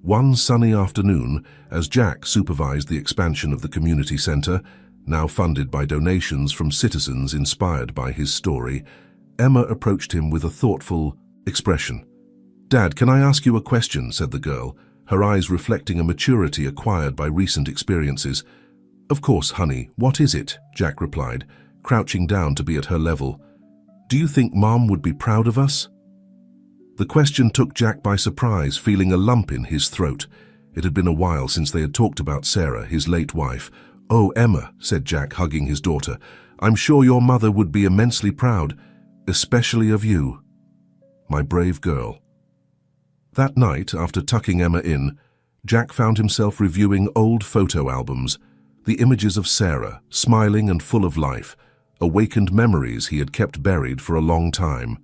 One sunny afternoon, as Jack supervised the expansion of the community center, now funded by donations from citizens inspired by his story, Emma approached him with a thoughtful expression. "Dad, can I ask you a question?" said the girl, her eyes reflecting a maturity acquired by recent experiences. "Of course, honey. What is it?" Jack replied, crouching down to be at her level. "Do you think Mom would be proud of us?" The question took Jack by surprise, feeling a lump in his throat. It had been a while since they had talked about Sarah, his late wife. "Oh, Emma," said Jack, hugging his daughter, "I'm sure your mother would be immensely proud, especially of you, my brave girl." That night, after tucking Emma in, Jack found himself reviewing old photo albums, the images of Sarah, smiling and full of life, awakened memories he had kept buried for a long time.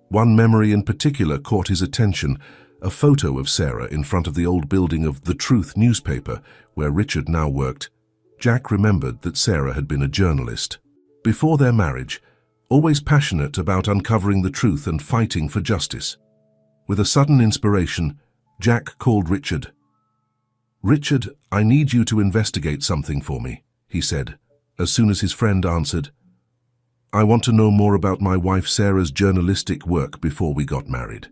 One memory in particular caught his attention, a photo of Sarah in front of the old building of The Truth newspaper, where Richard now worked. Jack remembered that Sarah had been a journalist. Before their marriage, always passionate about uncovering the truth and fighting for justice. With a sudden inspiration, Jack called Richard. "Richard, I need you to investigate something for me," he said, as soon as his friend answered. "I want to know more about my wife Sarah's journalistic work before we got married."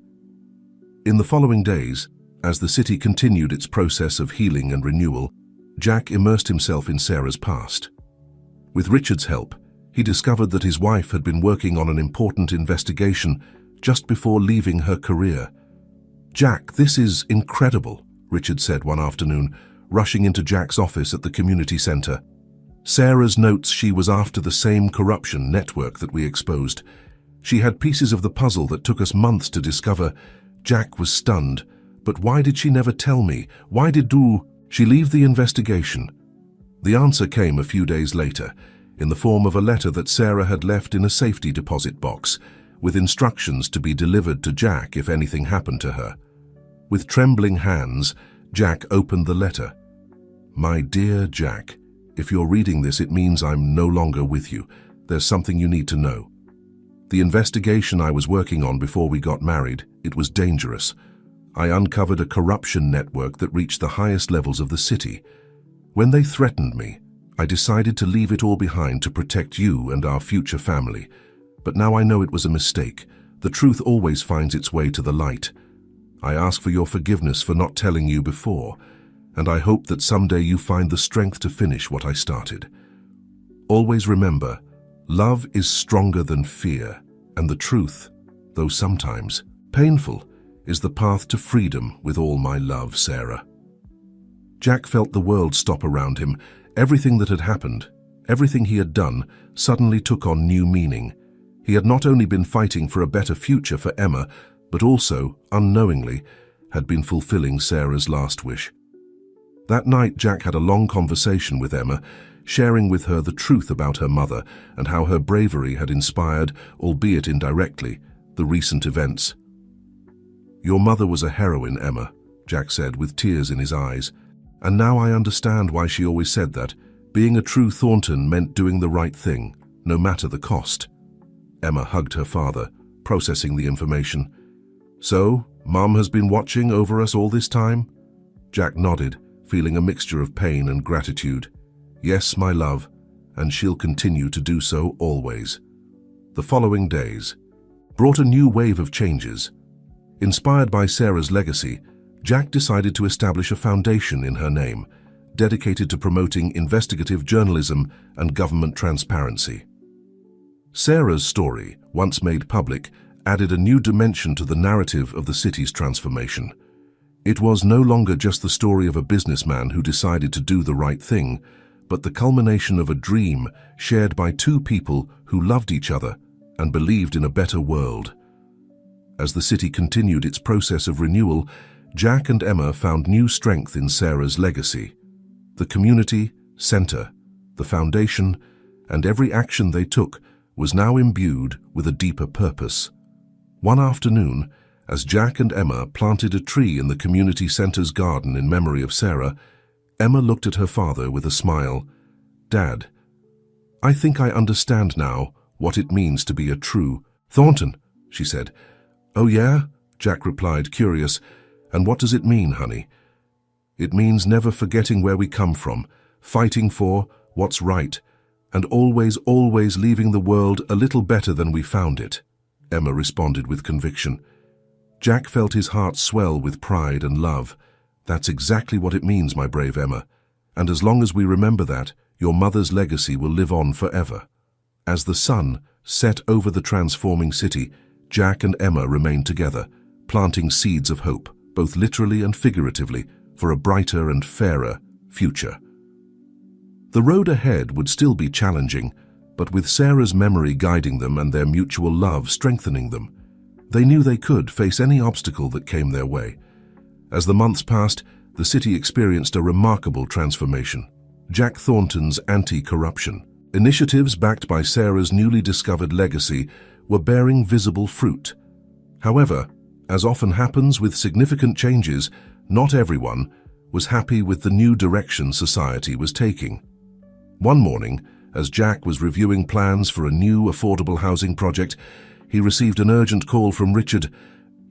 In the following days, as the city continued its process of healing and renewal, Jack immersed himself in Sarah's past. With Richard's help, he discovered that his wife had been working on an important investigation just before leaving her career. "Jack, this is incredible," Richard said one afternoon, rushing into Jack's office at the community center. "Sarah's notes she was after the same corruption network that we exposed. She had pieces of the puzzle that took us months to discover." Jack was stunned. "But why did she never tell me? Why did she leave the investigation?" The answer came a few days later, in the form of a letter that Sarah had left in a safety deposit box, with instructions to be delivered to Jack if anything happened to her. With trembling hands, Jack opened the letter. "My dear Jack, if you're reading this, it means I'm no longer with you. There's something you need to know. The investigation I was working on before we got married, it was dangerous. I uncovered a corruption network that reached the highest levels of the city. When they threatened me, I decided to leave it all behind to protect you and our future family. But now I know it was a mistake. The truth always finds its way to the light. I ask for your forgiveness for not telling you before, and I hope that someday you find the strength to finish what I started. Always remember, love is stronger than fear, and the truth, though sometimes painful, is the path to freedom. With all my love, Sarah." Jack felt the world stop around him. Everything that had happened, everything he had done, suddenly took on new meaning. He had not only been fighting for a better future for Emma, but also, unknowingly, had been fulfilling Sarah's last wish. That night, Jack had a long conversation with Emma, sharing with her the truth about her mother and how her bravery had inspired, albeit indirectly, the recent events. "Your mother was a heroine, Emma," Jack said with tears in his eyes. "And now I understand why she always said that. Being a true Thornton meant doing the right thing, no matter the cost." Emma hugged her father, processing the information. "So, Mum has been watching over us all this time?" Jack nodded, feeling a mixture of pain and gratitude. "Yes, my love, and she'll continue to do so always." The following days brought a new wave of changes. Inspired by Sarah's legacy, Jack decided to establish a foundation in her name, dedicated to promoting investigative journalism and government transparency. Sarah's story, once made public, added a new dimension to the narrative of the city's transformation. It was no longer just the story of a businessman who decided to do the right thing, but the culmination of a dream shared by two people who loved each other and believed in a better world. As the city continued its process of renewal, Jack and Emma found new strength in Sarah's legacy. The community, center, the foundation, and every action they took was now imbued with a deeper purpose. One afternoon, as Jack and Emma planted a tree in the community center's garden in memory of Sarah, Emma looked at her father with a smile. "Dad, I think I understand now what it means to be a true Thornton," she said. "Oh yeah?" Jack replied, curious. "And what does it mean, honey?" "It means never forgetting where we come from, fighting for what's right, and always leaving the world a little better than we found it," Emma responded with conviction. Jack felt his heart swell with pride and love. "That's exactly what it means, my brave Emma. And as long as we remember that, your mother's legacy will live on forever." As the sun set over the transforming city, Jack and Emma remained together, planting seeds of hope, both literally and figuratively, for a brighter and fairer future. The road ahead would still be challenging, but with Sarah's memory guiding them and their mutual love strengthening them, they knew they could face any obstacle that came their way. As the months passed, the city experienced a remarkable transformation. Jack Thornton's anti-corruption initiatives, backed by Sarah's newly discovered legacy, were bearing visible fruit. However, as often happens with significant changes, not everyone was happy with the new direction society was taking. One morning, as Jack was reviewing plans for a new affordable housing project, he received an urgent call from Richard.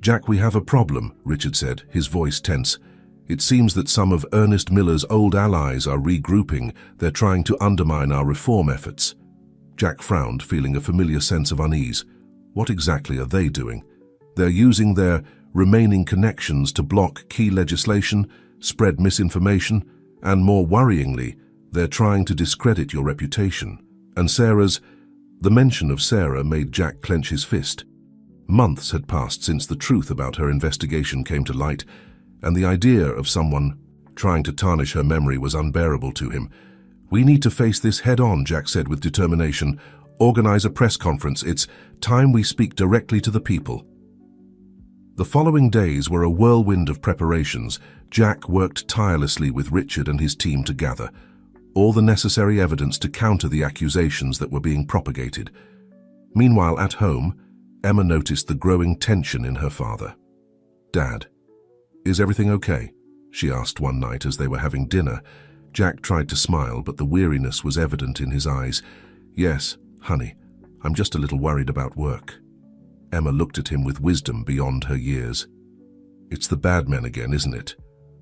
"Jack, we have a problem," Richard said, his voice tense. "It seems that some of Ernest Miller's old allies are regrouping. They're trying to undermine our reform efforts." Jack frowned, feeling a familiar sense of unease. What exactly are they doing? They're using their remaining connections to block key legislation, spread misinformation, and more worryingly, they're trying to discredit your reputation. And the mention of Sarah made Jack clench his fist. Months had passed since the truth about her investigation came to light, and the idea of someone trying to tarnish her memory was unbearable to him. "We need to face this head-on," Jack said with determination. "Organize a press conference. It's time we speak directly to the people." The following days were a whirlwind of preparations. Jack worked tirelessly with Richard and his team to gather all the necessary evidence to counter the accusations that were being propagated. Meanwhile, at home, Emma noticed the growing tension in her father. "Dad, "Is everything okay?" she asked one night as they were having dinner. Jack tried to smile, but the weariness was evident in his eyes. "Yes, honey, I'm just a little worried about work." Emma looked at him with wisdom beyond her years. "It's the bad men again, isn't it?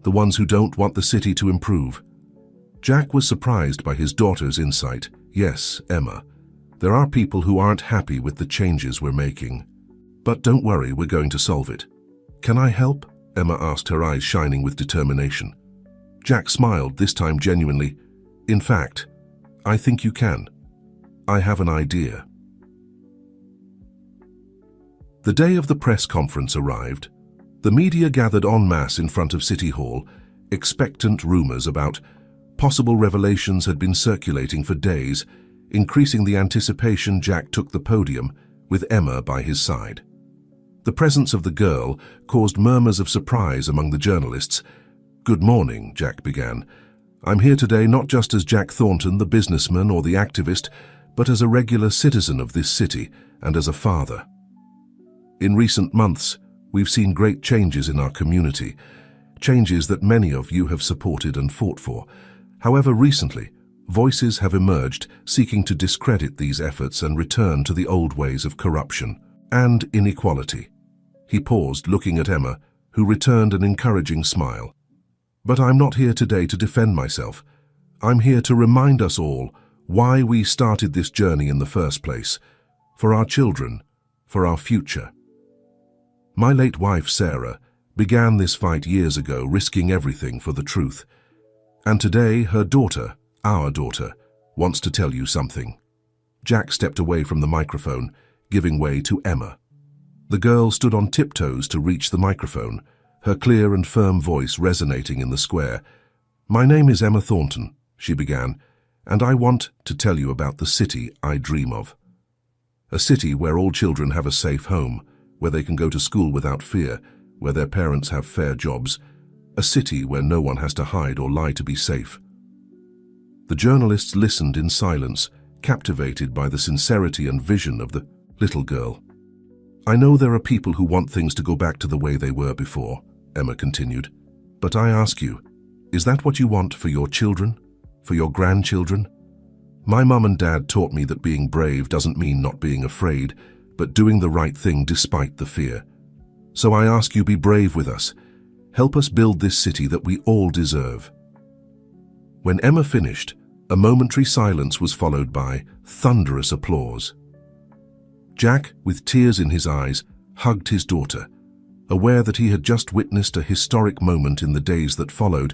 The ones who don't want the city to improve." Jack was surprised by his daughter's insight. "Yes, Emma, there are people who aren't happy with the changes we're making. But don't worry, we're going to solve it." "Can I help?" Emma asked, her eyes shining with determination. Jack smiled, this time genuinely. "In fact, I think you can. I have an idea." The day of the press conference arrived. The media gathered en masse in front of City Hall. Expectant rumors about possible revelations had been circulating for days. Increasing the anticipation, Jack took the podium, with Emma by his side. The presence of the girl caused murmurs of surprise among the journalists. "Good morning," Jack began. "I'm here today not just as Jack Thornton, the businessman or the activist, but as a regular citizen of this city and as a father. In recent months, we've seen great changes in our community, changes that many of you have supported and fought for. However, recently, voices have emerged seeking to discredit these efforts and return to the old ways of corruption and inequality." He paused, looking at Emma, who returned an encouraging smile. "But I'm not here today to defend myself. I'm here to remind us all why we started this journey in the first place. For our children, for our future. My late wife, Sarah, began this fight years ago, risking everything for the truth. And today, her daughter, our daughter, wants to tell you something." Jack stepped away from the microphone, giving way to Emma. The girl stood on tiptoes to reach the microphone, her clear and firm voice resonating in the square. "My name is Emma Thornton," she began, "and I want to tell you about the city I dream of. A city where all children have a safe home, where they can go to school without fear, where their parents have fair jobs, a city where no one has to hide or lie to be safe." The journalists listened in silence, captivated by the sincerity and vision of the little girl. "I know there are people who want things to go back to the way they were before," Emma continued. "But I ask you, is that what you want for your children, for your grandchildren? My mum and dad taught me that being brave doesn't mean not being afraid, but doing the right thing despite the fear. So I ask you, be brave with us. Help us build this city that we all deserve." When Emma finished, a momentary silence was followed by thunderous applause. Jack, with tears in his eyes, hugged his daughter. Aware that he had just witnessed a historic moment in the days that followed,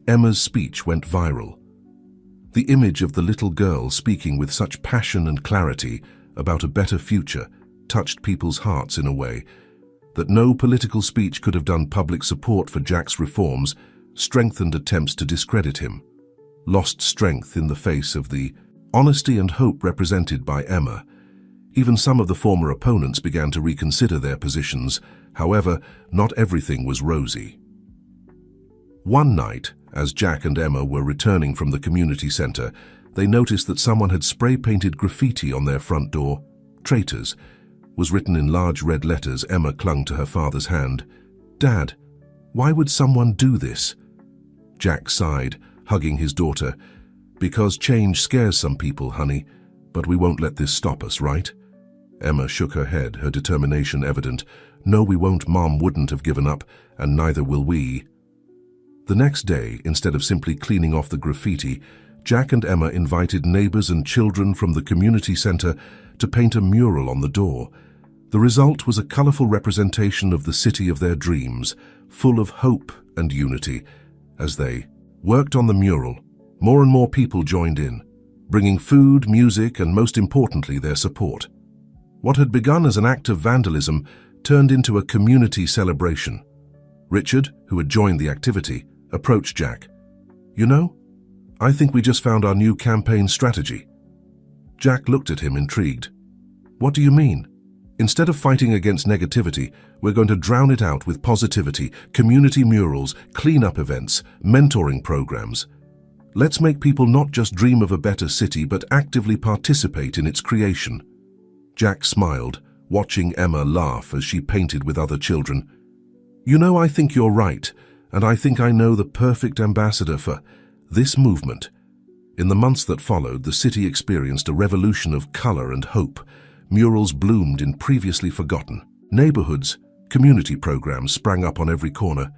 Emma's speech went viral. The image of the little girl speaking with such passion and clarity about a better future touched people's hearts in a way that no political speech could have done. Public support for Jack's reforms strengthened attempts to discredit him, lost strength in the face of the honesty and hope represented by Emma. Even some of the former opponents began to reconsider their positions. However, not everything was rosy. One night, as Jack and Emma were returning from the community center, they noticed that someone had spray-painted graffiti on their front door. "Traitors" was written in large red letters. Emma clung to her father's hand. "Dad, why would someone do this?" Jack sighed, hugging his daughter. "Because change scares some people, honey, but we won't let this stop us, right?" Emma shook her head, her determination evident. "No, we won't. Mom wouldn't have given up, and neither will we." The next day, instead of simply cleaning off the graffiti, Jack and Emma invited neighbors and children from the community center to paint a mural on the door. The result was a colorful representation of the city of their dreams, full of hope and unity. As they worked on the mural, more and more people joined in, bringing food, music, and most importantly, their support. What had begun as an act of vandalism turned into a community celebration. Richard, who had joined the activity, approached Jack. "You know, I think we just found our new campaign strategy." Jack looked at him, intrigued. "What do you mean?" "Instead of fighting against negativity, we're going to drown it out with positivity, community murals, cleanup events, mentoring programs. Let's make people not just dream of a better city, but actively participate in its creation." Jack smiled, watching Emma laugh as she painted with other children. You know, I think you're right, and I think I know the perfect ambassador for this movement. In the months that followed, the city experienced a revolution of color and hope. Murals bloomed in previously forgotten neighborhoods, community programs sprang up on every corner,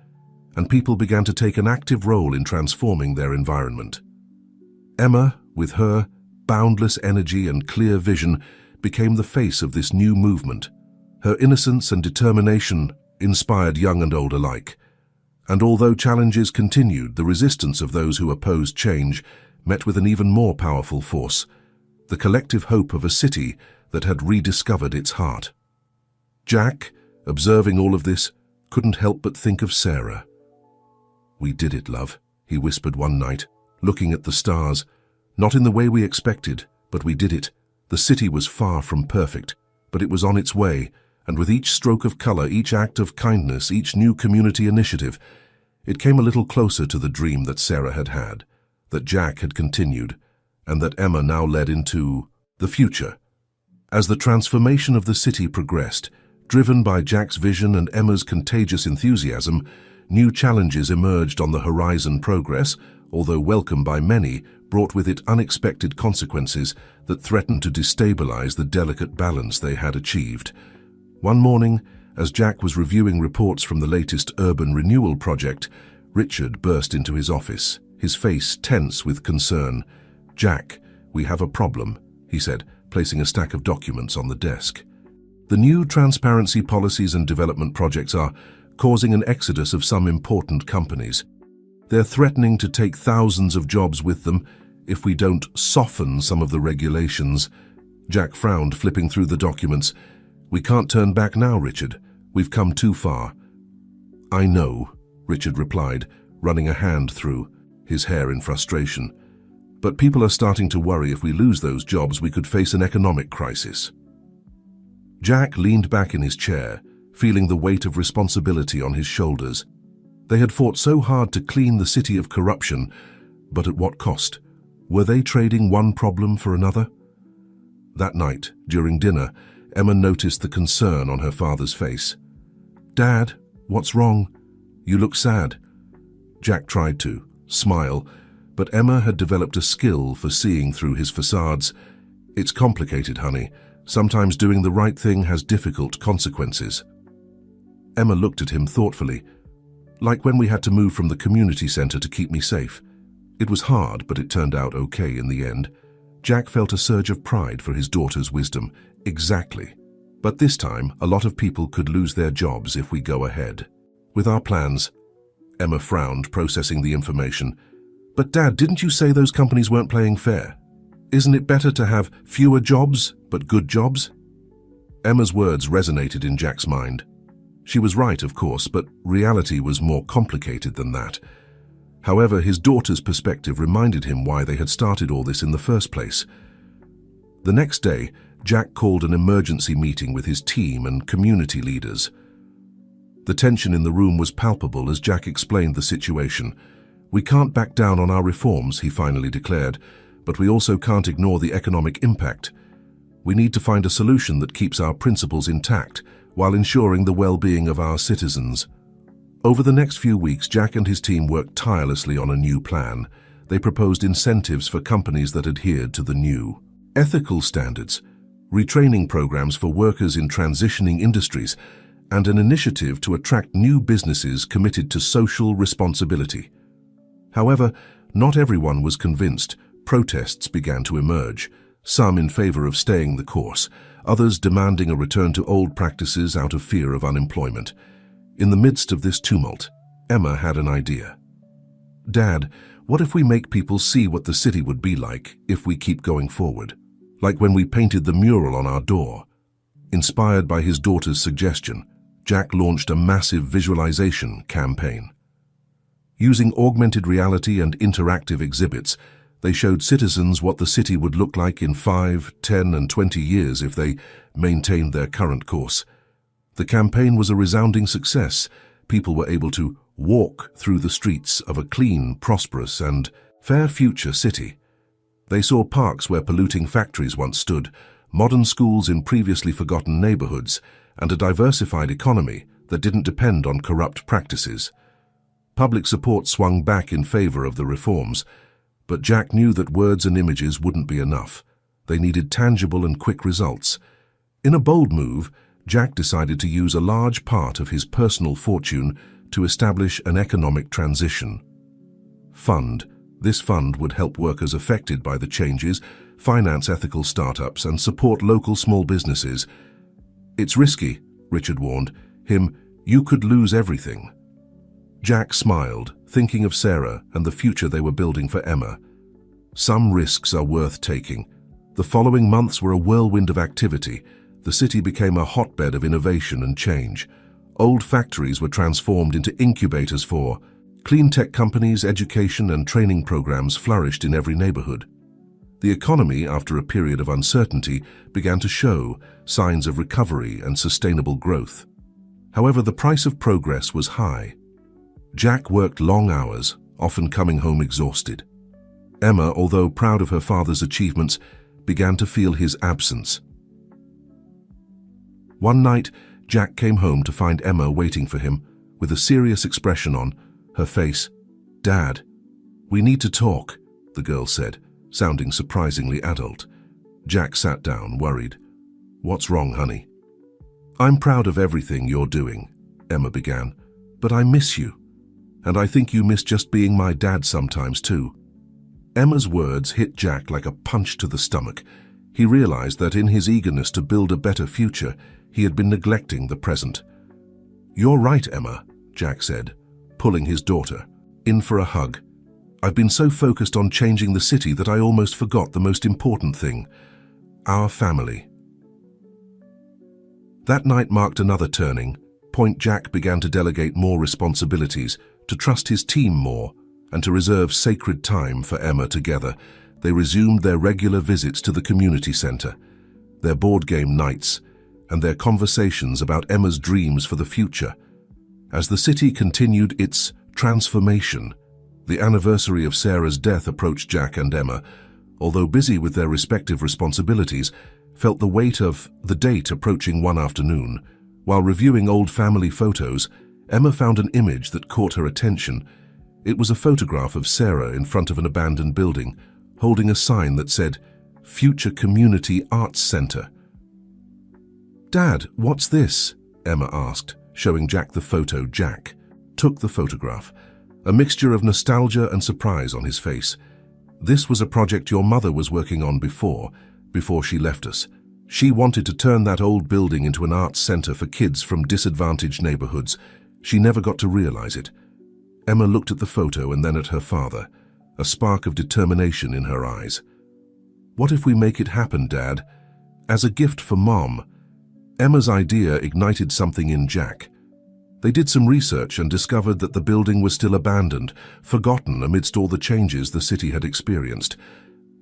and people began to take an active role in transforming their environment. Emma, with her boundless energy and clear vision, became the face of this new movement. Her innocence and determination inspired young and old alike. And although challenges continued, the resistance of those who opposed change met with an even more powerful force, the collective hope of a city that had rediscovered its heart. Jack, observing all of this, couldn't help but think of Sarah. "We did it, love," he whispered one night, looking at the stars. "Not in the way we expected, but we did it. The city was far from perfect, but it was on its way, and with each stroke of color, each act of kindness, each new community initiative, it came a little closer to the dream that Sarah had had, that Jack had continued, and that Emma now led into the future." As the transformation of the city progressed, driven by Jack's vision and Emma's contagious enthusiasm, new challenges emerged on the horizon. Progress, although welcome by many, brought with it unexpected consequences that threatened to destabilize the delicate balance they had achieved. One morning, as Jack was reviewing reports from the latest urban renewal project, Richard burst into his office, his face tense with concern. "Jack, we have a problem," he said, placing a stack of documents on the desk. "The new transparency policies and development projects are causing an exodus of some important companies. They're threatening to take thousands of jobs with them if we don't soften some of the regulations." Jack frowned, flipping through the documents. "We can't turn back now, Richard. We've come too far." "I know," Richard replied, running a hand through his hair in frustration. "But people are starting to worry if we lose those jobs, we could face an economic crisis." Jack leaned back in his chair, feeling the weight of responsibility on his shoulders. They had fought so hard to clean the city of corruption, but at what cost? Were they trading one problem for another? That night, during dinner, Emma noticed the concern on her father's face. "Dad, what's wrong? You look sad." Jack tried to smile, but Emma had developed a skill for seeing through his facades. "It's complicated, honey. Sometimes doing the right thing has difficult consequences." Emma looked at him thoughtfully. "Like when we had to move from the community center to keep me safe. It was hard, but it turned out okay in the end." Jack felt a surge of pride for his daughter's wisdom. "Exactly. But this time, a lot of people could lose their jobs if we go ahead with our plans." Emma frowned, processing the information. "But Dad, didn't you say those companies weren't playing fair? Isn't it better to have fewer jobs, but good jobs?" Emma's words resonated in Jack's mind. She was right, of course, but reality was more complicated than that. However, his daughter's perspective reminded him why they had started all this in the first place. The next day, Jack called an emergency meeting with his team and community leaders. The tension in the room was palpable as Jack explained the situation. "We can't back down on our reforms," he finally declared, "but we also can't ignore the economic impact. We need to find a solution that keeps our principles intact while ensuring the well-being of our citizens." Over the next few weeks, Jack and his team worked tirelessly on a new plan. They proposed incentives for companies that adhered to the new ethical standards, retraining programs for workers in transitioning industries, and an initiative to attract new businesses committed to social responsibility. However, not everyone was convinced. Protests began to emerge, some in favor of staying the course, others demanding a return to old practices out of fear of unemployment. In the midst of this tumult, Emma had an idea. "Dad, what if we make people see what the city would be like if we keep going forward? Like when we painted the mural on our door." Inspired by his daughter's suggestion, Jack launched a massive visualization campaign. Using augmented reality and interactive exhibits, they showed citizens what the city would look like in 5, 10, and 20 years if they maintained their current course. The campaign was a resounding success. People were able to walk through the streets of a clean, prosperous, and fair future city. They saw parks where polluting factories once stood, modern schools in previously forgotten neighborhoods, and a diversified economy that didn't depend on corrupt practices. Public support swung back in favor of the reforms, but Jack knew that words and images wouldn't be enough. They needed tangible and quick results. In a bold move, Jack decided to use a large part of his personal fortune to establish an economic transition fund. This fund would help workers affected by the changes, finance ethical startups, and support local small businesses. "It's risky," Richard warned him. "You could lose everything." Jack smiled, thinking of Sarah and the future they were building for Emma. Some risks are worth taking. The following months were a whirlwind of activity. The city became a hotbed of innovation and change. Old factories were transformed into incubators for clean tech companies. Education and training programs flourished in every neighborhood. The economy, after a period of uncertainty, began to show signs of recovery and sustainable growth. However, the price of progress was high. Jack worked long hours, often coming home exhausted. Emma, although proud of her father's achievements, began to feel his absence. One night, Jack came home to find Emma waiting for him, with a serious expression on her face. "Dad, we need to talk," the girl said, sounding surprisingly adult. Jack sat down, worried. "What's wrong, honey?" "I'm proud of everything you're doing," Emma began, "but I miss you. And I think you miss just being my dad sometimes too." Emma's words hit Jack like a punch to the stomach. He realized that in his eagerness to build a better future, he had been neglecting the present. "You're right, Emma," Jack said, pulling his daughter in for a hug. "I've been so focused on changing the city that I almost forgot the most important thing: our family." That night marked another turning point. Jack began to delegate more responsibilities, to trust his team more, and to reserve sacred time for Emma. Together, they resumed their regular visits to the community center, their board game nights, and their conversations about Emma's dreams for the future. As the city continued its transformation, the anniversary of Sarah's death approached. Jack and Emma, although busy with their respective responsibilities, felt the weight of the date approaching. One afternoon, while reviewing old family photos, Emma found an image that caught her attention. It was a photograph of Sarah in front of an abandoned building, holding a sign that said, "Future Community Arts Center." "Dad, what's this?" Emma asked, showing Jack the photo. Jack took the photograph, a mixture of nostalgia and surprise on his face. "This was a project your mother was working on before she left us. She wanted to turn that old building into an arts center for kids from disadvantaged neighborhoods. She never got to realize it." Emma looked at the photo and then at her father, a spark of determination in her eyes. "What if we make it happen, Dad? As a gift for Mom?" Emma's idea ignited something in Jack. They did some research and discovered that the building was still abandoned, forgotten amidst all the changes the city had experienced.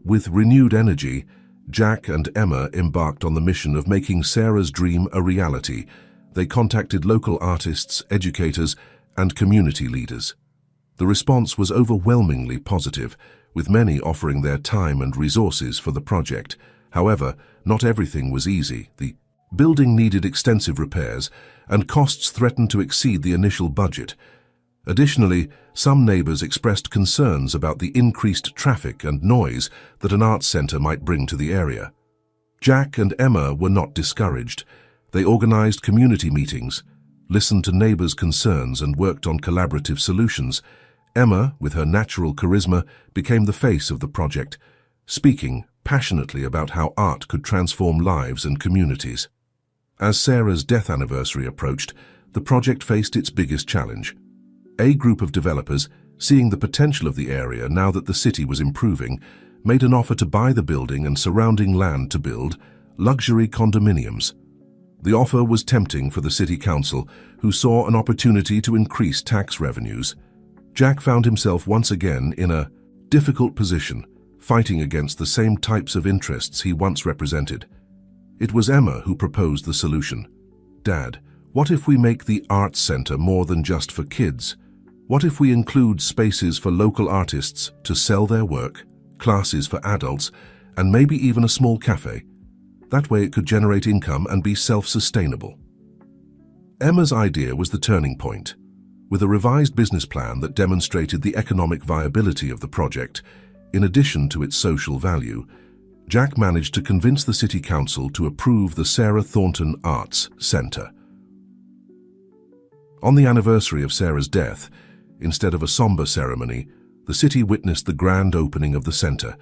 With renewed energy, Jack and Emma embarked on the mission of making Sarah's dream a reality. They contacted local artists, educators, and community leaders. The response was overwhelmingly positive, with many offering their time and resources for the project. However, not everything was easy. The building needed extensive repairs, and costs threatened to exceed the initial budget. Additionally, some neighbors expressed concerns about the increased traffic and noise that an arts center might bring to the area. Jack and Emma were not discouraged. They organized community meetings, listened to neighbors' concerns, and worked on collaborative solutions. Emma, with her natural charisma, became the face of the project, speaking passionately about how art could transform lives and communities. As Sarah's death anniversary approached, the project faced its biggest challenge. A group of developers, seeing the potential of the area now that the city was improving, made an offer to buy the building and surrounding land to build luxury condominiums. The offer was tempting for the city council, who saw an opportunity to increase tax revenues. Jack found himself once again in a difficult position, fighting against the same types of interests he once represented. It was Emma who proposed the solution. "Dad, what if we make the arts center more than just for kids? What if we include spaces for local artists to sell their work, classes for adults, and maybe even a small cafe? That way it could generate income and be self-sustainable." Emma's idea was the turning point. With a revised business plan that demonstrated the economic viability of the project, in addition to its social value, Jack managed to convince the City Council to approve the Sarah Thornton Arts Centre. On the anniversary of Sarah's death, instead of a somber ceremony, the city witnessed the grand opening of the centre.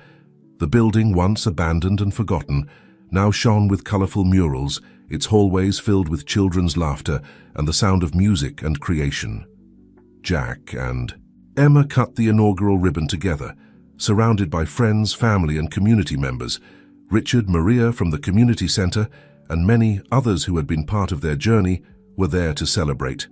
The building, once abandoned and forgotten, now shone with colourful murals, its hallways filled with children's laughter and the sound of music and creation. Jack and Emma cut the inaugural ribbon together, surrounded by friends, family and community members. Richard, Maria from the community centre, and many others who had been part of their journey were there to celebrate.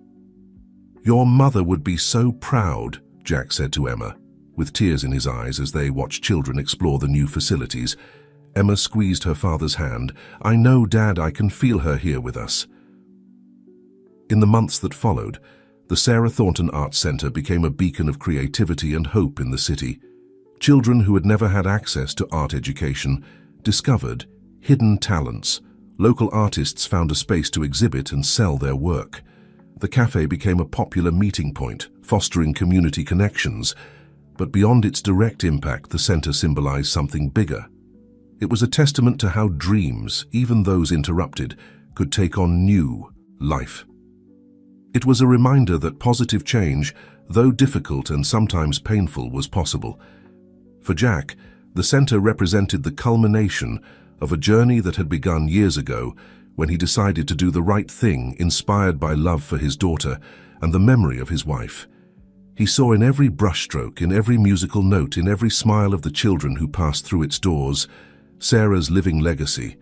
"Your mother would be so proud," Jack said to Emma, with tears in his eyes as they watched children explore the new facilities. Emma squeezed her father's hand. "I know, Dad, I can feel her here with us." In the months that followed, the Sarah Thornton Arts Centre became a beacon of creativity and hope in the city. Children who had never had access to art education discovered hidden talents. Local artists found a space to exhibit and sell their work. The cafe became a popular meeting point, fostering community connections. But beyond its direct impact, the centre symbolized something bigger. It was a testament to how dreams, even those interrupted, could take on new life. It was a reminder that positive change, though difficult and sometimes painful, was possible. For Jack, the centre represented the culmination of a journey that had begun years ago when he decided to do the right thing, inspired by love for his daughter and the memory of his wife. He saw in every brushstroke, in every musical note, in every smile of the children who passed through its doors, Sarah's living legacy.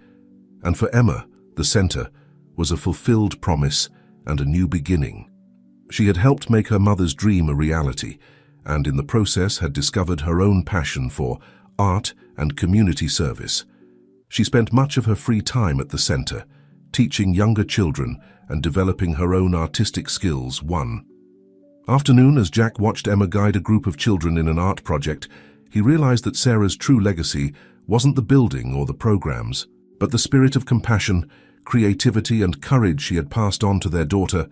And for Emma, the centre was a fulfilled promise and a new beginning. She had helped make her mother's dream a reality, and in the process had discovered her own passion for art and community service. She spent much of her free time at the centre, teaching younger children and developing her own artistic skills one afternoon. As Jack watched Emma guide a group of children in an art project, he realized that Sarah's true legacy wasn't the building or the programs, but the spirit of compassion, creativity and courage she had passed on to their daughter.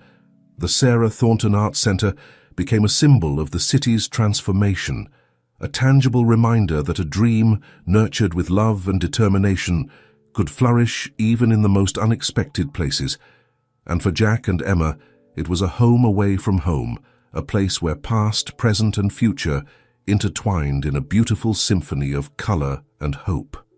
The Sarah Thornton Arts Centre became a symbol of the city's transformation, a tangible reminder that a dream nurtured with love and determination could flourish even in the most unexpected places. And for Jack and Emma, it was a home away from home, a place where past, present and future intertwined in a beautiful symphony of colour and hope.